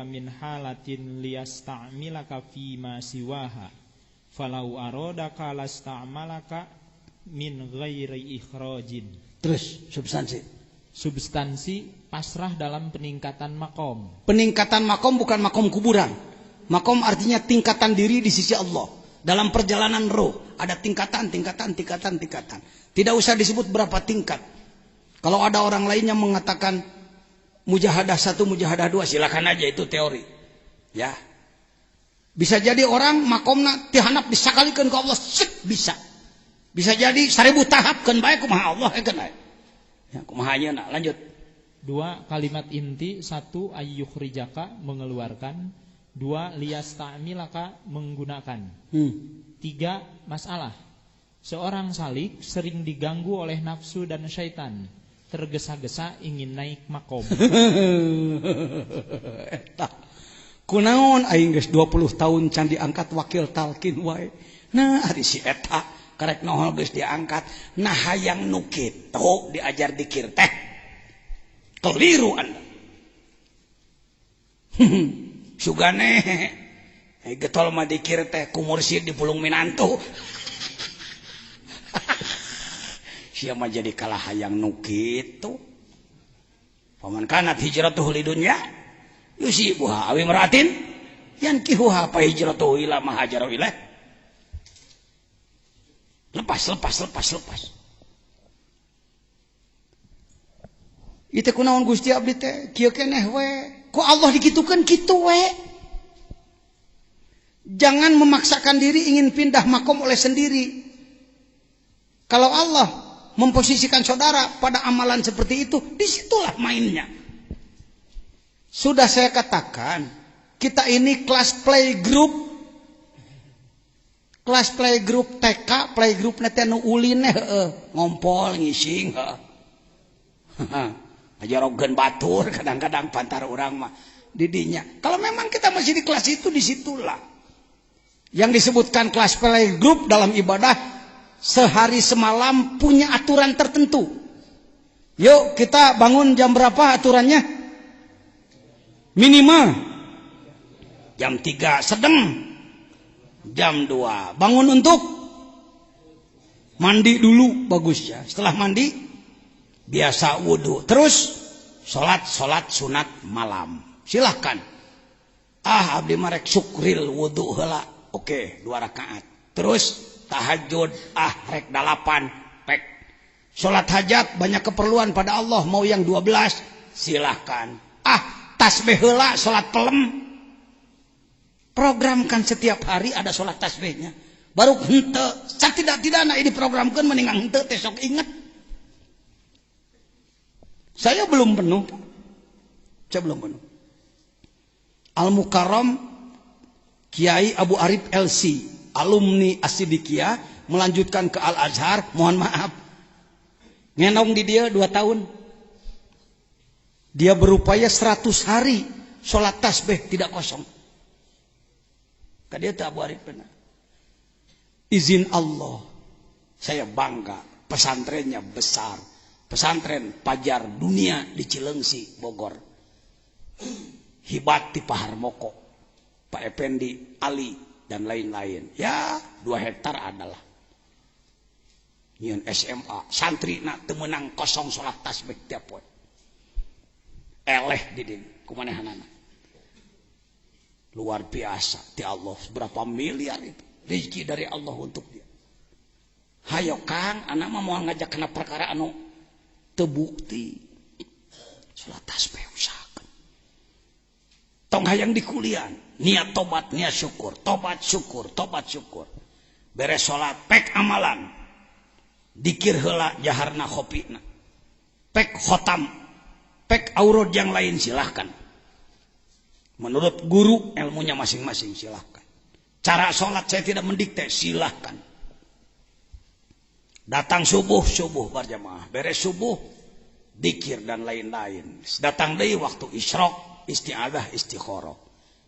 B: min halatin liyasta'milaka fi ma siwaha falau aradaka lasta'malaka min ghairi ikhrajin.
A: Terus substansi pasrah dalam peningkatan makom. Peningkatan makom bukan makom kuburan. Makom artinya tingkatan diri di sisi Allah. Dalam perjalanan roh ada tingkatan. Tidak usah disebut berapa tingkat. Kalau ada orang lain yang mengatakan mujahadah 1, mujahadah 2, silakan aja, itu teori. Ya. Bisa jadi orang makomna tihanap disakalikeun ke Allah, bisa. Bisa jadi 1000 tahap kan bae kumaha Allah kan. Ya, kumaha ayeuna, lanjut.
B: 2 kalimat inti, 1 ayyukhrijaka mengeluarkan, 2 liyasta'milaka menggunakan. 3 masalah. Seorang salik sering diganggu oleh nafsu dan syaitan, tergesa-gesa ingin naik makom.
A: Eta kunaon aing geus 20 tahun can diangkat wakil talqin wae. Nah ari si eta karek nohol geus diangkat, nah hayang nu kitu diajar dikir teh keliru anda. Sugane getol mah dikir teh ku mursyid di Pulung Minantu. Sia mah jadi kalah hayang nu kitu. Paman kanat hijratuhu lidunya yusibuha awi maratin yankihuha fa hijratuhu ila ma hajara ilaih. Lepas. Itu kunaon Gusti abdi teh kieu keneh we. Ku Allah dikitukeun kitu we. Jangan memaksakan diri ingin pindah makom oleh sendiri. Kalau Allah memposisikan saudara pada amalan seperti itu, disitulah mainnya. Sudah saya katakan, kita ini kelas playgroup TK, playgroup nanti anu ulin ngompol ngising aja rogan batur kadang-kadang pantar orang mah didinya. Kalau memang kita masih di kelas itu, disitulah yang disebutkan kelas playgroup dalam ibadah. Sehari semalam punya aturan tertentu. Yuk kita bangun jam berapa aturannya? Minimal jam 3, sedang jam 2. Bangun untuk mandi dulu, bagus ya. Setelah mandi biasa wudhu. Terus sholat sunat malam. Silahkan. Abdi marek syukril wudhu heula. Oke, 2 rakaat. Terus tahajud rek 8 pek. Salat hajat banyak keperluan pada Allah, mau yang 12 silahkan. Tasbih heula salat pelem. Programkan setiap hari ada salat tasbihnya. Baru henteu satidak-tidakna ini programkeun mendingan henteu teh sok inget. Saya belum penuh. Al-Mukarram Kiai Abu Arif LC, alumni As-Siddiqiyah, melanjutkan ke Al-Azhar. Mohon maaf, ngenong di dia 2 tahun. Dia berupaya 100 hari sholat tasbih tidak kosong. Dia tak Abu Arif benar. Izin Allah, saya bangga. Pesantrennya besar. Pesantren Pajar Dunia di Cilengsi, Bogor. Hibat di Paharmoko, Pak Effendi Ali dan lain-lain. Ya 2 hektar adalah nyian SMA santri nak temenang kosong sholat tasbih tiap poe. Eleh didin kumanehanana luar biasa ti Allah, berapa miliar itu. rezeki dari Allah untuk dia. Hayo Kang, anak mah mau ngajak kena perkara anu tebukti. Salat tasbih usahakeun. Tong hayang di kuliah, niat tobat, niat syukur, tobat syukur, tobat syukur. Beres salat pek amalan. Dikir heula jaharna khopina. Pek khotam, pek aurad yang lain silahkan. Menurut guru ilmunya masing-masing silahkan. Cara sholat saya tidak mendikte, silahkan. Datang subuh berjamaah, beres subuh dikir dan lain-lain. Datang deui waktu isyraq, isti'adzah, istikharah.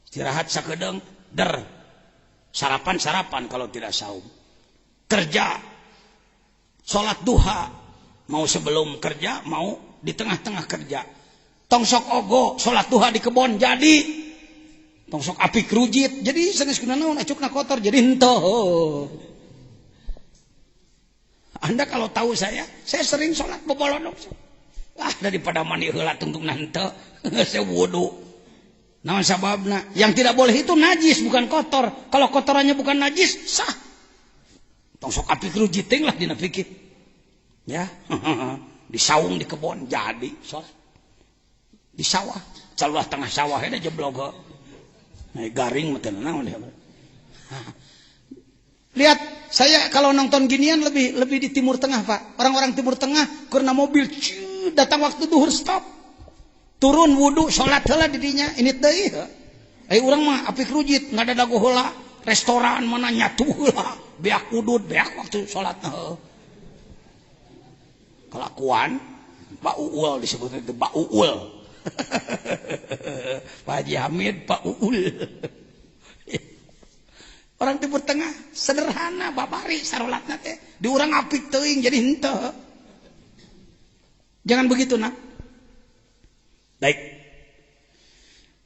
A: Istirahat sakedeung, sarapan kalau tidak saum. Kerja, sholat duha, mau sebelum kerja, mau di tengah-tengah kerja. Tong sok ogo, sholat duha di kebon jadi. Tong sok apik rujit, jadi sanes kunaon acukna kotor jadi henteu. Anda kalau tahu saya sering sholat bobolon. Daripada mandi heula tungtungna henteu, saya wudu. Naon sababna? Yang tidak boleh itu najis bukan kotor. Kalau kotorannya bukan najis, sah. Tong sok apik rujit teh lah dina fikih. Ya, di saung di kebon jadi sholat. Di sawah, calulah tengah sawah ada jeblok. Garing mah teu naon dia. Lihat, saya kalau nonton ginian lebih di Timur Tengah, Pak. Orang-orang Timur Tengah karena mobil datang waktu duhur stop. Turun wudu, sholat heula di dinya. Ini deui heuh. Urang mah apik rujit, ngada dagu heula. Restoran mana nyatu heula. Beak udud, beak waktu sholatna heuh. Kelakuan Pak Uul disebutnya itu Pak Uul. Pak Haji Hamid, Pak Uul. Orang Timur Tengah sederhana, babari sarolatna teh. Di urang apik teuing jadi henteu. Jangan begitu, nak. Baik.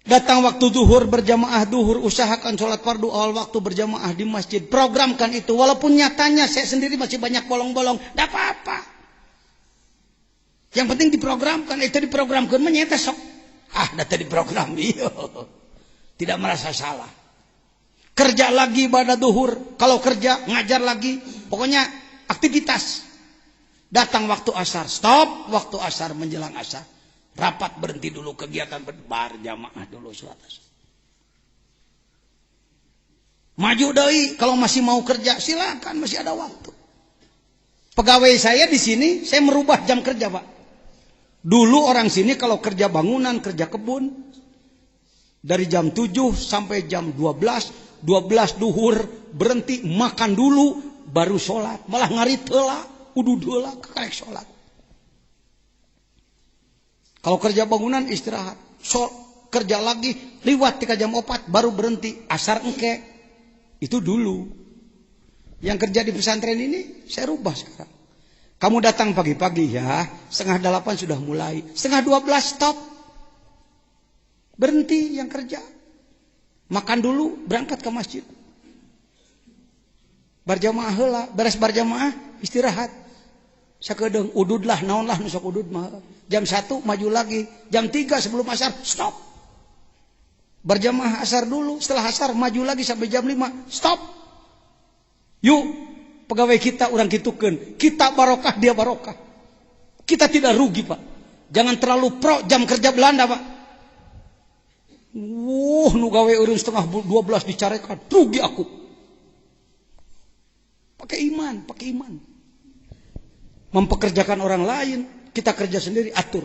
A: Datang waktu zuhur berjamaah duhur, usahakan sholat fardu awal waktu berjamaah di masjid. Programkan itu, walaupun nyatanya saya sendiri masih banyak bolong-bolong, tidak apa-apa. Yang penting diprogramkan, itu diprogramkan menyata sok. Data diprogram, iya. Tidak merasa salah. Kerja lagi pada duhur, kalau kerja ngajar lagi, pokoknya aktivitas. Datang waktu asar, stop waktu asar menjelang asar. Rapat berhenti dulu kegiatan berjamaah dulu sholat asar. Maju deui kalau masih mau kerja silakan, masih ada waktu. Pegawai saya di sini saya merubah jam kerja, Pak. Dulu orang sini kalau kerja bangunan, kerja kebun dari jam 7 sampai jam 12 duhur berhenti makan dulu baru sholat, malah ngarit heula, udud heula kekarek sholat. Kalau kerja bangunan istirahat, kerja lagi liwat 3 jam 4 baru berhenti, asar engke. Itu dulu. Yang kerja di pesantren ini saya rubah sekarang. Kamu datang pagi-pagi ya, 7:30 sudah mulai, 11:30 stop. Berhenti yang kerja. Makan dulu, berangkat ke masjid. Berjamaah heula, beres berjamaah istirahat. Sakedeung udud lah, naon lah nu sok udud mah. Jam 1 maju lagi, jam 3 sebelum asar stop. Berjamaah asar dulu, setelah asar maju lagi sampai jam 5 stop. Yuk, pegawai kita orang gitukeun. Kita barokah, dia barokah. Kita tidak rugi, Pak. Jangan terlalu pro jam kerja Belanda, Pak. Nu gawe urang 11:30 dicarekan, rugi aku. Pakai iman. Mempekerjakan orang lain, kita kerja sendiri, atur.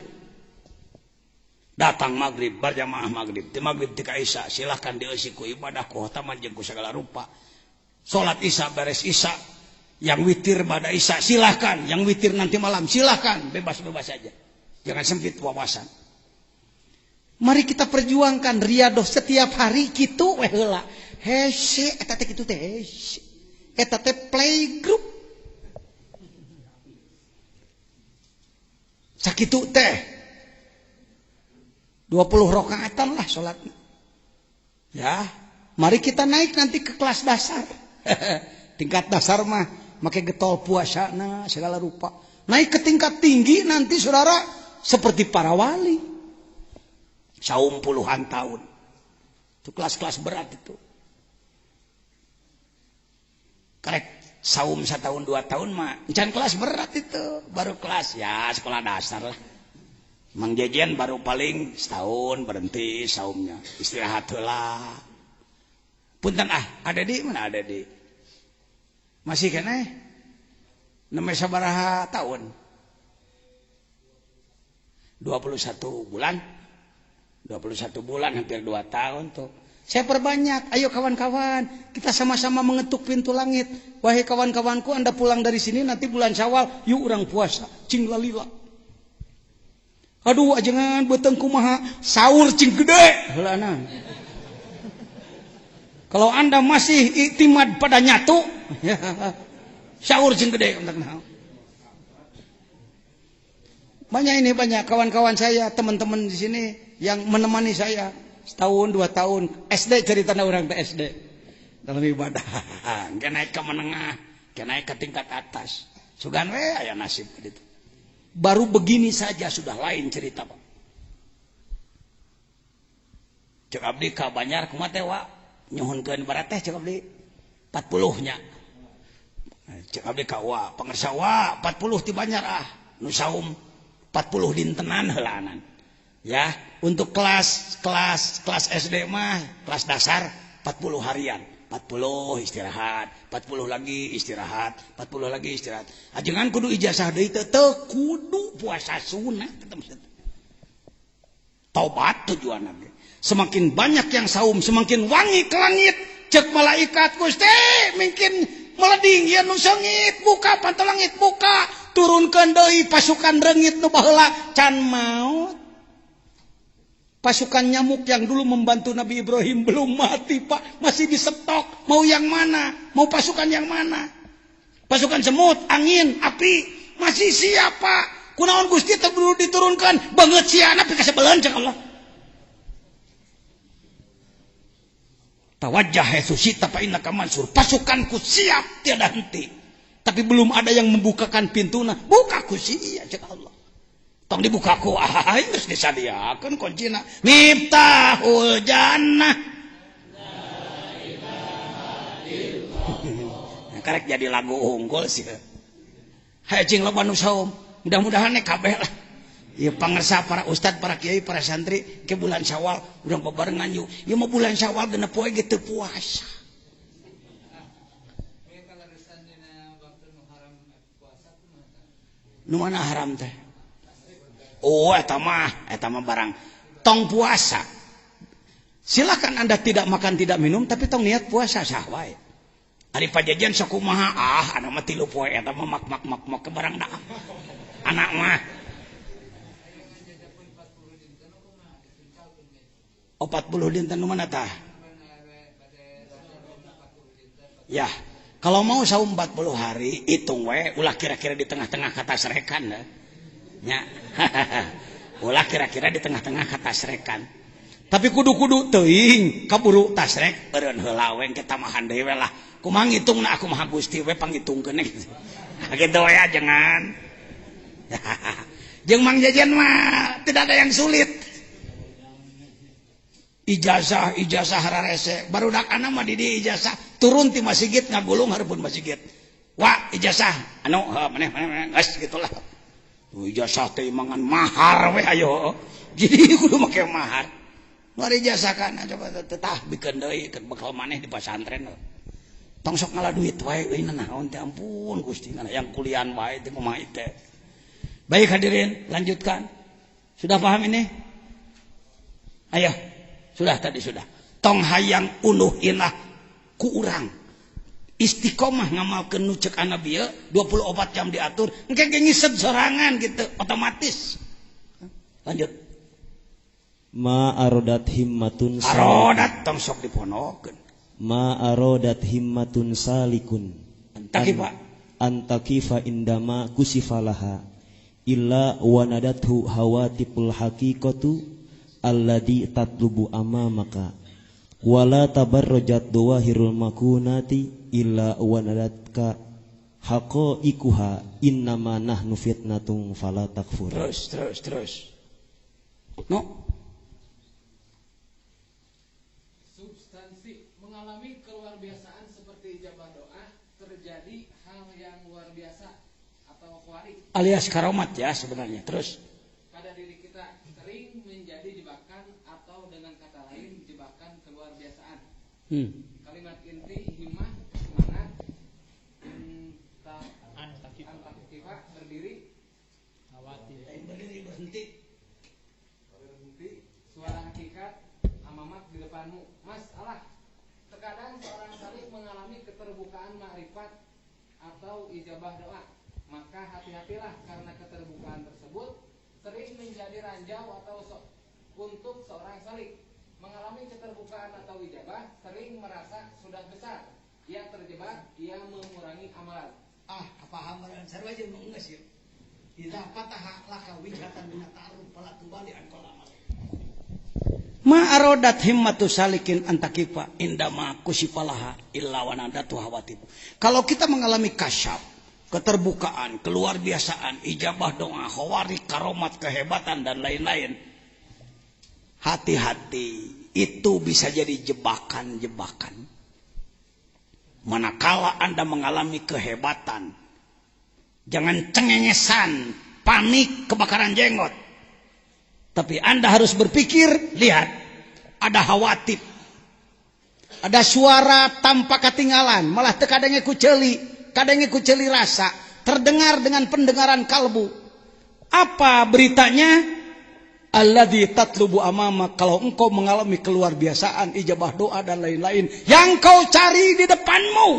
A: Datang maghrib, berjamaah maghrib. Di maghrib tika isya, silahkan dieusi ku ibadah ku khotaman jeung ku segala rupa. Salat isya beres isya, yang witir pada isya silahkan, yang witir nanti malam silahkan, bebas-bebas saja. Jangan sempit wawasan. Mari kita perjuangkan riadoh setiap hari kitu we heula. Hese eta teh kitu teh hese. Eta teh playgroup. Sakitu teh 20 rakaatan lah salatna. Ya, mari kita naik nanti ke kelas dasar. Tingkat dasar mah make getol puasana segala rupa. Naik ke tingkat tinggi nanti saudara seperti para wali. Saum puluhan tahun. Itu kelas-kelas berat itu. Karek saum 1 tahun 2 tahun mah encan kelas berat itu, baru kelas ya sekolah dasar lah. Mang Jejen baru paling setahun berhenti saumnya, istirahat heula. Punten ada di mana ada di? Masih keneh? Nemeh sabaraha tahun? 21 bulan. 21 bulan hampir 2 tahun tuh. Saya perbanyak, ayo kawan-kawan, kita sama-sama mengetuk pintu langit. Wahai kawan-kawanku, Anda pulang dari sini nanti bulan Syawal, yuk orang puasa, cing lalila. Aduh, ajengan beteng kumaha, sahur cing gede. Heulana. Kalau Anda masih iktimad pada nyatu, sahur cing gede. Banyak kawan-kawan saya, teman-teman di sini yang menemani saya setahun 2 tahun SD, cerita orang ke SD dalam ibadah. Ke naik ke menengah, ke naik ke tingkat atas. Sugan we aya nasib gitu. Baru begini saja sudah lain cerita, Pak. Cek abdi ka Banjar kumaha teh wa nyuhunkeun barat teh cek abdi 40-nya. Cek abdi ka wa pangersa wa 40 ti Banjar nu saum 40 dintenan heulaanan. Ya, untuk kelas SD mah kelas dasar 40 harian. 40 istirahat, 40 lagi istirahat, 40 lagi istirahat. Ajengan kudu ijazah deui teh kudu puasa sunat. Taubat tujuanna. Semakin banyak yang saum, semakin wangi ke langit. Cek malaikat Gusti, mungkin meleding ya nu seungit, buka pantai langit buka, turunkeun deui pasukan reungit nu baheula can maut. Pasukan nyamuk yang dulu membantu Nabi Ibrahim belum mati, Pak, masih disetok. Mau yang mana? Mau pasukan yang mana? Pasukan semut, angin, api, masih siap, Pak. Kunaon Gusti teh dulu diturunkan banget siana pika sebeleun cek Allah. Tawajjah Yesusita fa innaka mansur. Pasukanku siap tiada henti. Tapi belum ada yang membukakan pintuna. Buka ku sia cek Allah. Tong dibuka ku geus disadiakeun kuncina. Miftahul jannah. Karek jadi lagu unggul sih. Hayu cing loba nu saum. Mudah-mudahan kabeh lah. Ya pangersa para ustad, para kiai, para santri ke bulan Syawal urang bebarengan yuk. Ya mau bulan Syawal genep poe ge teu puasa. Nu mana haram teh? Oh, eta mah barang tong puasa. Silakan Anda tidak makan tidak minum tapi tong niat puasa sah wae. Ari pajajan sakumaha anak mah 3 poe eta mah mak ke barang da. Anak mah 40 dinten nu mana tah? Ya, kalau mau saum 40 hari hitung we ulah kira-kira di tengah-tengah kata serekan dah. Nya. Ulah kira-kira di tengah-tengah kata serekan. Tapi kudu teuing kaburu tasrek eureun heula we kita mah handai we lah. Kumaha ngitungna aku mah Gusti we pangitungkeun kitu we jangan. Jeung Mang Jajan mah tidak ada yang sulit. Ijazah hararese barudak anak mah di ijazah turun ti masjid ngagulung hareupeun masjid. Wah, ijazah anu maneh geus gitulah. Ijazah teh mangan mahar we ayo. Jadi kudu make mahar. Mari ijazahkan coba tetah bikeun deui keur bekal maneh di pasantren. Tong sok ngalah duit wae euy naon teh ampun Gusti yang kuliahan wae teh kumaha teh. Baik hadirin, lanjutkan. Sudah paham ini? Ayo. Sudah tadi sudah. Tong hayang unuhinlah ku urang. Istiqomah ngamalkeun nu ceuk Nabi 24 jam diatur, engke ngised sorangan gitu otomatis. Lanjut.
D: Ma arodat himmatun
A: arodat tong sok diponokeun.
D: Ma arodat himmatun salikun.
A: Antaki Pak.
D: Antakifa indama kusifalaha illa wanadathu hawatipul haqiqatu alladhi tatlubu amamaka wala tabarrajat dawahirul makunati illa wanadatka haqaiquha innama nahnu fitnatun fala takfur.
A: Terus. No.
C: Substansi mengalami keluar biasaan seperti ijabah doa terjadi
A: alias karomat ya sebenarnya. Terus
C: pada diri kita sering menjadi jebakan atau dengan kata lain jebakan keluar biasaan. Kalimat inti himmah semangat antakifah berdiri berhenti suara hakikat amamat di depanmu. Masalah terkadang seorang salik mengalami keterbukaan makrifat atau ijabah doa, maka hati-hatilah karena keterbukaan tersebut sering menjadi ranjau atau untuk seorang salik mengalami keterbukaan atau ijabah sering merasa sudah besar, ia terjebak, ia mengurangi amalan.
A: Paham dan sarwa jeung geus ya. Idza fataha laka wijhatan min ta'arruf fala tubali an qalamal. Ma arodat himmatu salikin antakifa indama kusifalaha illa wanadatu hawatib. Kalau kita mengalami kasyaf, keterbukaan, keluar biasaan, ijabah doa, khawarik, karomat, kehebatan dan lain-lain, hati-hati, itu bisa jadi jebakan-jebakan. Manakala Anda mengalami kehebatan, jangan cengengesan, panik, kebakaran jenggot. Tapi Anda harus berpikir, lihat, ada hawatib, ada suara tanpa ketinggalan, malah kadangnya kuceli rasa, terdengar dengan pendengaran kalbu. Apa beritanya? Alladzi tatlubu amama, kalau engkau mengalami keluar biasaan, ijabah doa dan lain-lain, yang kau cari di depanmu,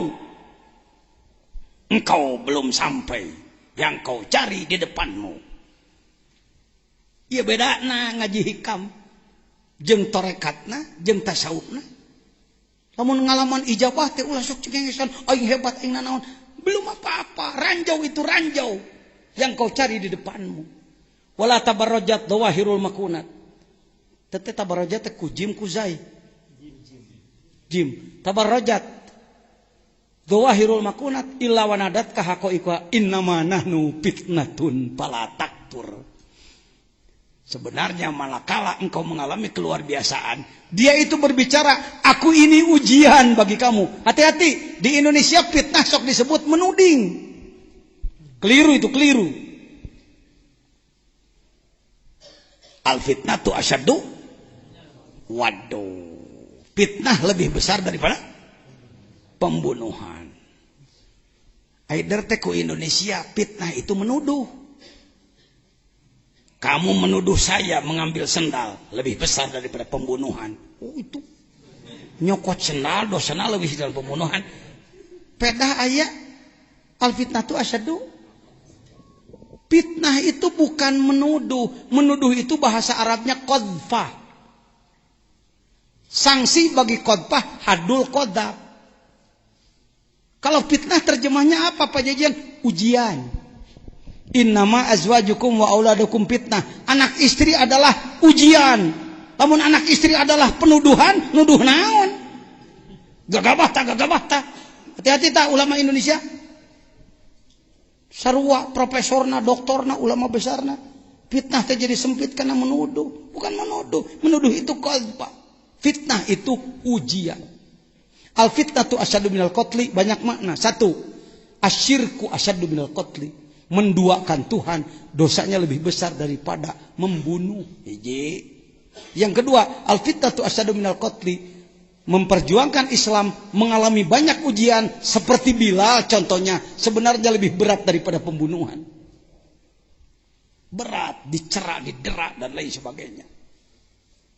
A: engkau belum sampai. Yang kau cari di depanmu. Iya bedana ngaji hikam jeung torekatna jeung tasawufna. Lamun ngalaman ijabah teh ulah sok cengengesan, aing hebat aing naon. Belum apa-apa, ranjau itu ranjau yang kau cari di depanmu. Wala tabarrajat dawahirul makunat. Tete tabarrajat teh ku jim ku zai. Jim tabarrajat dawahirul makunat illa wanadat ka haqaiqa innama nahnu fitnatun fala taktur. Sebenarnya manakala engkau mengalami keluar biasaan, dia itu berbicara, aku ini ujian bagi kamu. Hati-hati, di Indonesia fitnah sok disebut menuding. Keliru itu, keliru. Al fitnatu asyaddu. Waduh, fitnah lebih besar daripada pembunuhan. Aider teh ku Indonesia fitnah itu menuduh. Kamu menuduh saya mengambil sendal lebih besar daripada pembunuhan. Oh itu nyokot sendal dosana lebih dari pembunuhan. Pedah aya al fitnatu asyaddu. Fitnah itu bukan menuduh. Menuduh itu bahasa Arabnya qadfah. Sanksi bagi qadfah hadul qadab. Kalau fitnah terjemahnya apa Pak Jajan? Ujian. Innama azwajukum wa auladukum fitnah. Anak istri adalah ujian. Namun anak istri adalah penuduhan, nuduh naon? Gagabah ta. Hati-hati ta ulama Indonesia. Sarua profesorna, doktorna, ulama besarna. Fitnah teh jadi sempit karena menuduh. Bukan menuduh. Menuduh itu qadfah. Fitnah itu ujian. Al fitnatu asyaddu minal qatli, banyak makna. Satu, asyirku asyaddu minal qatli, menduakan Tuhan dosanya lebih besar daripada membunuh. Yang kedua, al fitnatu asyaddu minal qatli, memperjuangkan Islam mengalami banyak ujian seperti Bilal contohnya, sebenarnya lebih berat daripada pembunuhan. Berat, dicerak, diderak dan lain sebagainya.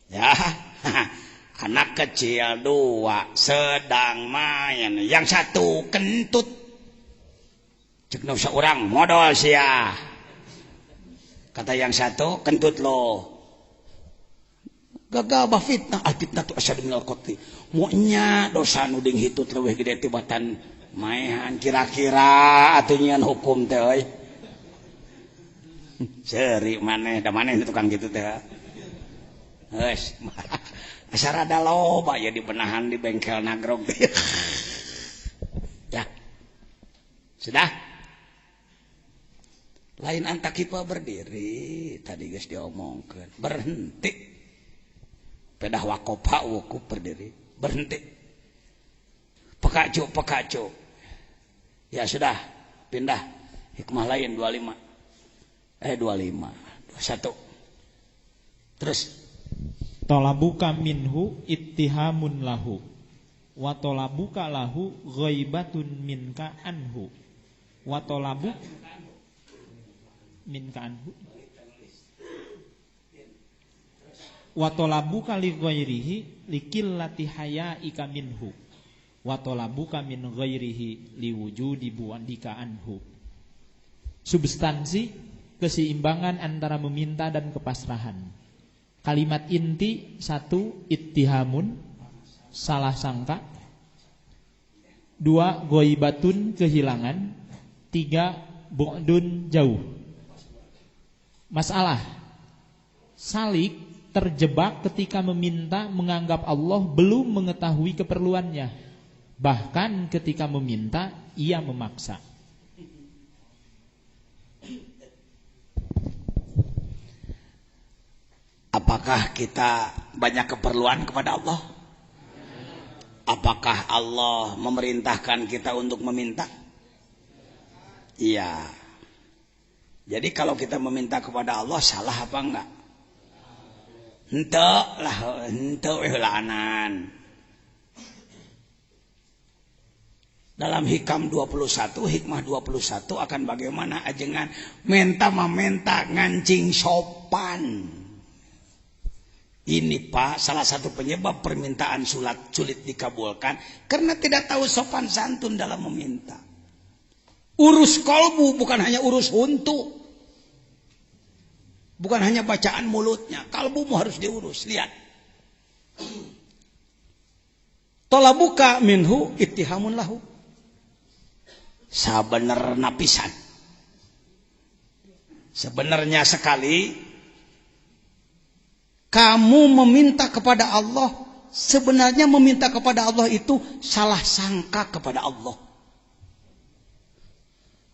A: Ya, anak kecil dua sedang main, yang satu kentut. Cek nu seorang modal sia. Kata yang satu kentut lo. Gagabah fitnah, al fitnatu asyaddu minal qatli. Monya dosa nu ding hitut leuwih gede tibatan maehan kira-kira atuh nyieun hukum teh euy. Seuri maneh da maneh tukang kitu teh. Geus. Asa rada loba ya di benahan di bengkel nagrog teh. Ya. Sudah? Lain antakipa berdiri, tadi guys diomongkan. Berhenti. Pedah wakopa wukuf berdiri. Berhenti. Pekacu. Ya sudah, pindah. Hikmah lain 25. 25 21. Terus
B: Tolabuka minhu ittihamun lahu wa tolabuka lahu ghaibatun minka anhu wa tolabuk minka anhu wa tolabuka li ghairihi likillati hayaika minhu wa tolabuka min ghairihi liwujudi bu'andika anhu. Substansi keseimbangan antara meminta dan kepasrahan. Kalimat inti 1 ittihamun salah sangka, 2 ghaibatun kehilangan, 3 bu'dun jauh. Masalah salik terjebak ketika meminta menganggap Allah belum mengetahui keperluannya. Bahkan ketika meminta ia memaksa.
A: Apakah kita banyak keperluan kepada Allah? Apakah Allah memerintahkan kita untuk meminta? Iya. Jadi kalau kita meminta kepada Allah salah apa enggak? Henteu lahanan. Dalam hikam 21, hikmah 21 akan bagaimana ajengan menta ngancing sopan. Ini Pak salah satu penyebab permintaan sulit dikabulkan karena tidak tahu sopan santun dalam meminta. Urus kolbu bukan hanya urus huntu, bukan hanya bacaan mulutnya, kalbumu harus diurus. Lihat, tolabuka minhu ittihamun lahu, sabenerna pisan, sebenarnya sekali kamu meminta kepada Allah, sebenarnya meminta kepada Allah itu salah sangka kepada Allah.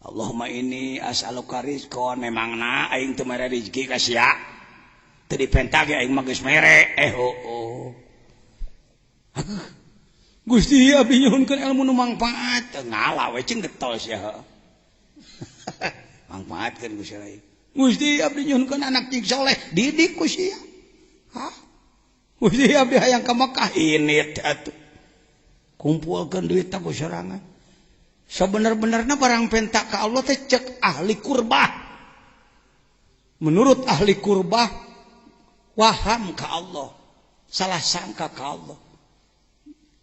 A: Allahumma inni as'aluka rizqan, memangna aing teu mere rezeki ka sia. Teu dipenta ge aing mah geus mere. Gusti abdi nyuhunkeun ilmu nu mangpaat. Ngalah we ceung getos ya. Mangpaatkeun Gusti lain. Gusti abdi nyuhunkeun anak cing soleh, didik ku sia. Gusti abdi hayang ka Mekah init atuh. Kumpulkeun duit ku sorangan. Sebenar-benarna barang penta ka Allah teh cek ahli kurbah. Menurut ahli kurbah waham ka Allah, salah sangka ka Allah.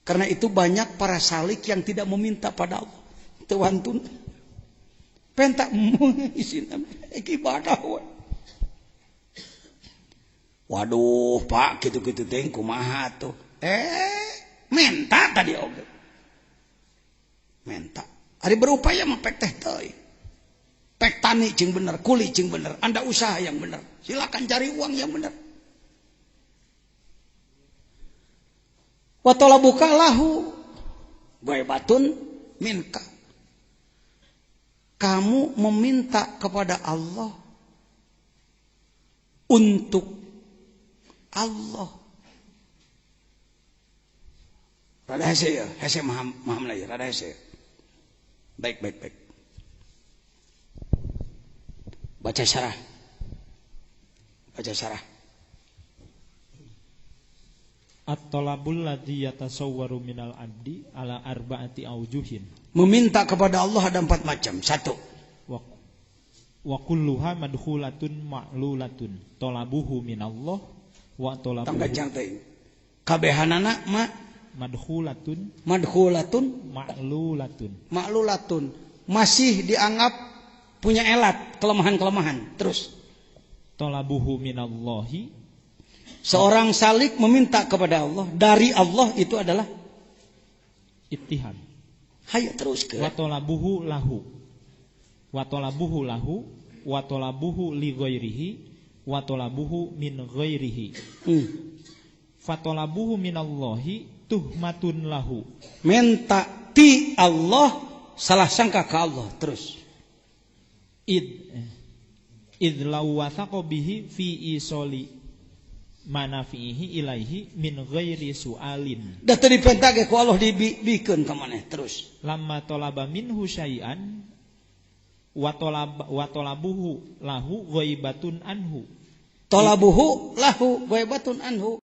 A: Karena itu banyak para salik yang tidak meminta pada Allah. Teu wantun. Penta isina ibadah we. Waduh Pak gitu-gitu teh kumaha tuh. Menta tadi oge. Menta. Ari berupaya mah pek teh teuing. Pek tani cing bener, kuli cing bener, Anda usaha yang bener. Silakan cari uang yang bener. Wa talabuka lahu ghaibatun minka. Kamu meminta kepada Allah untuk Allah. Rada hese ya, hese maham lagi, rada hese. Baik. Baca syarah.
B: At-talabul ladzi yatasawwaru minal abdi ala arba'ati aujuhin.
A: Meminta kepada Allah ada 4 macam. 1.
B: Wa kulluha madkhulatun ma'lulatun. Talabuhu minallah wa talabuhu.
A: Tanggancang teh. Kabehanana madkhulatun ma'lulatun. Masih dianggap punya elat, kelemahan-kelemahan. Terus
B: talabuhu minallahi.
A: Seorang salik meminta kepada Allah dari Allah itu adalah
B: ittiham.
A: Hayo terus ke.
B: Wa talabuhu lahu wa talabuhu li ghairihi wa talabuhu min ghairihi. Fa talabuhu minallahi tuhmatun lahu. Minta ti Allah salah sangka ke Allah. Terus id law wathaqa bihi fi isoli manafihi ilaihi min ghairi su'alin.
A: Da teu dipentage ku Allah dibikeun ka maneh. Terus
B: lamma talaba minhu syai'an wa talabuhu lahu ghaibatun anhu.
A: Talabuhu lahu ghaibatun anhu.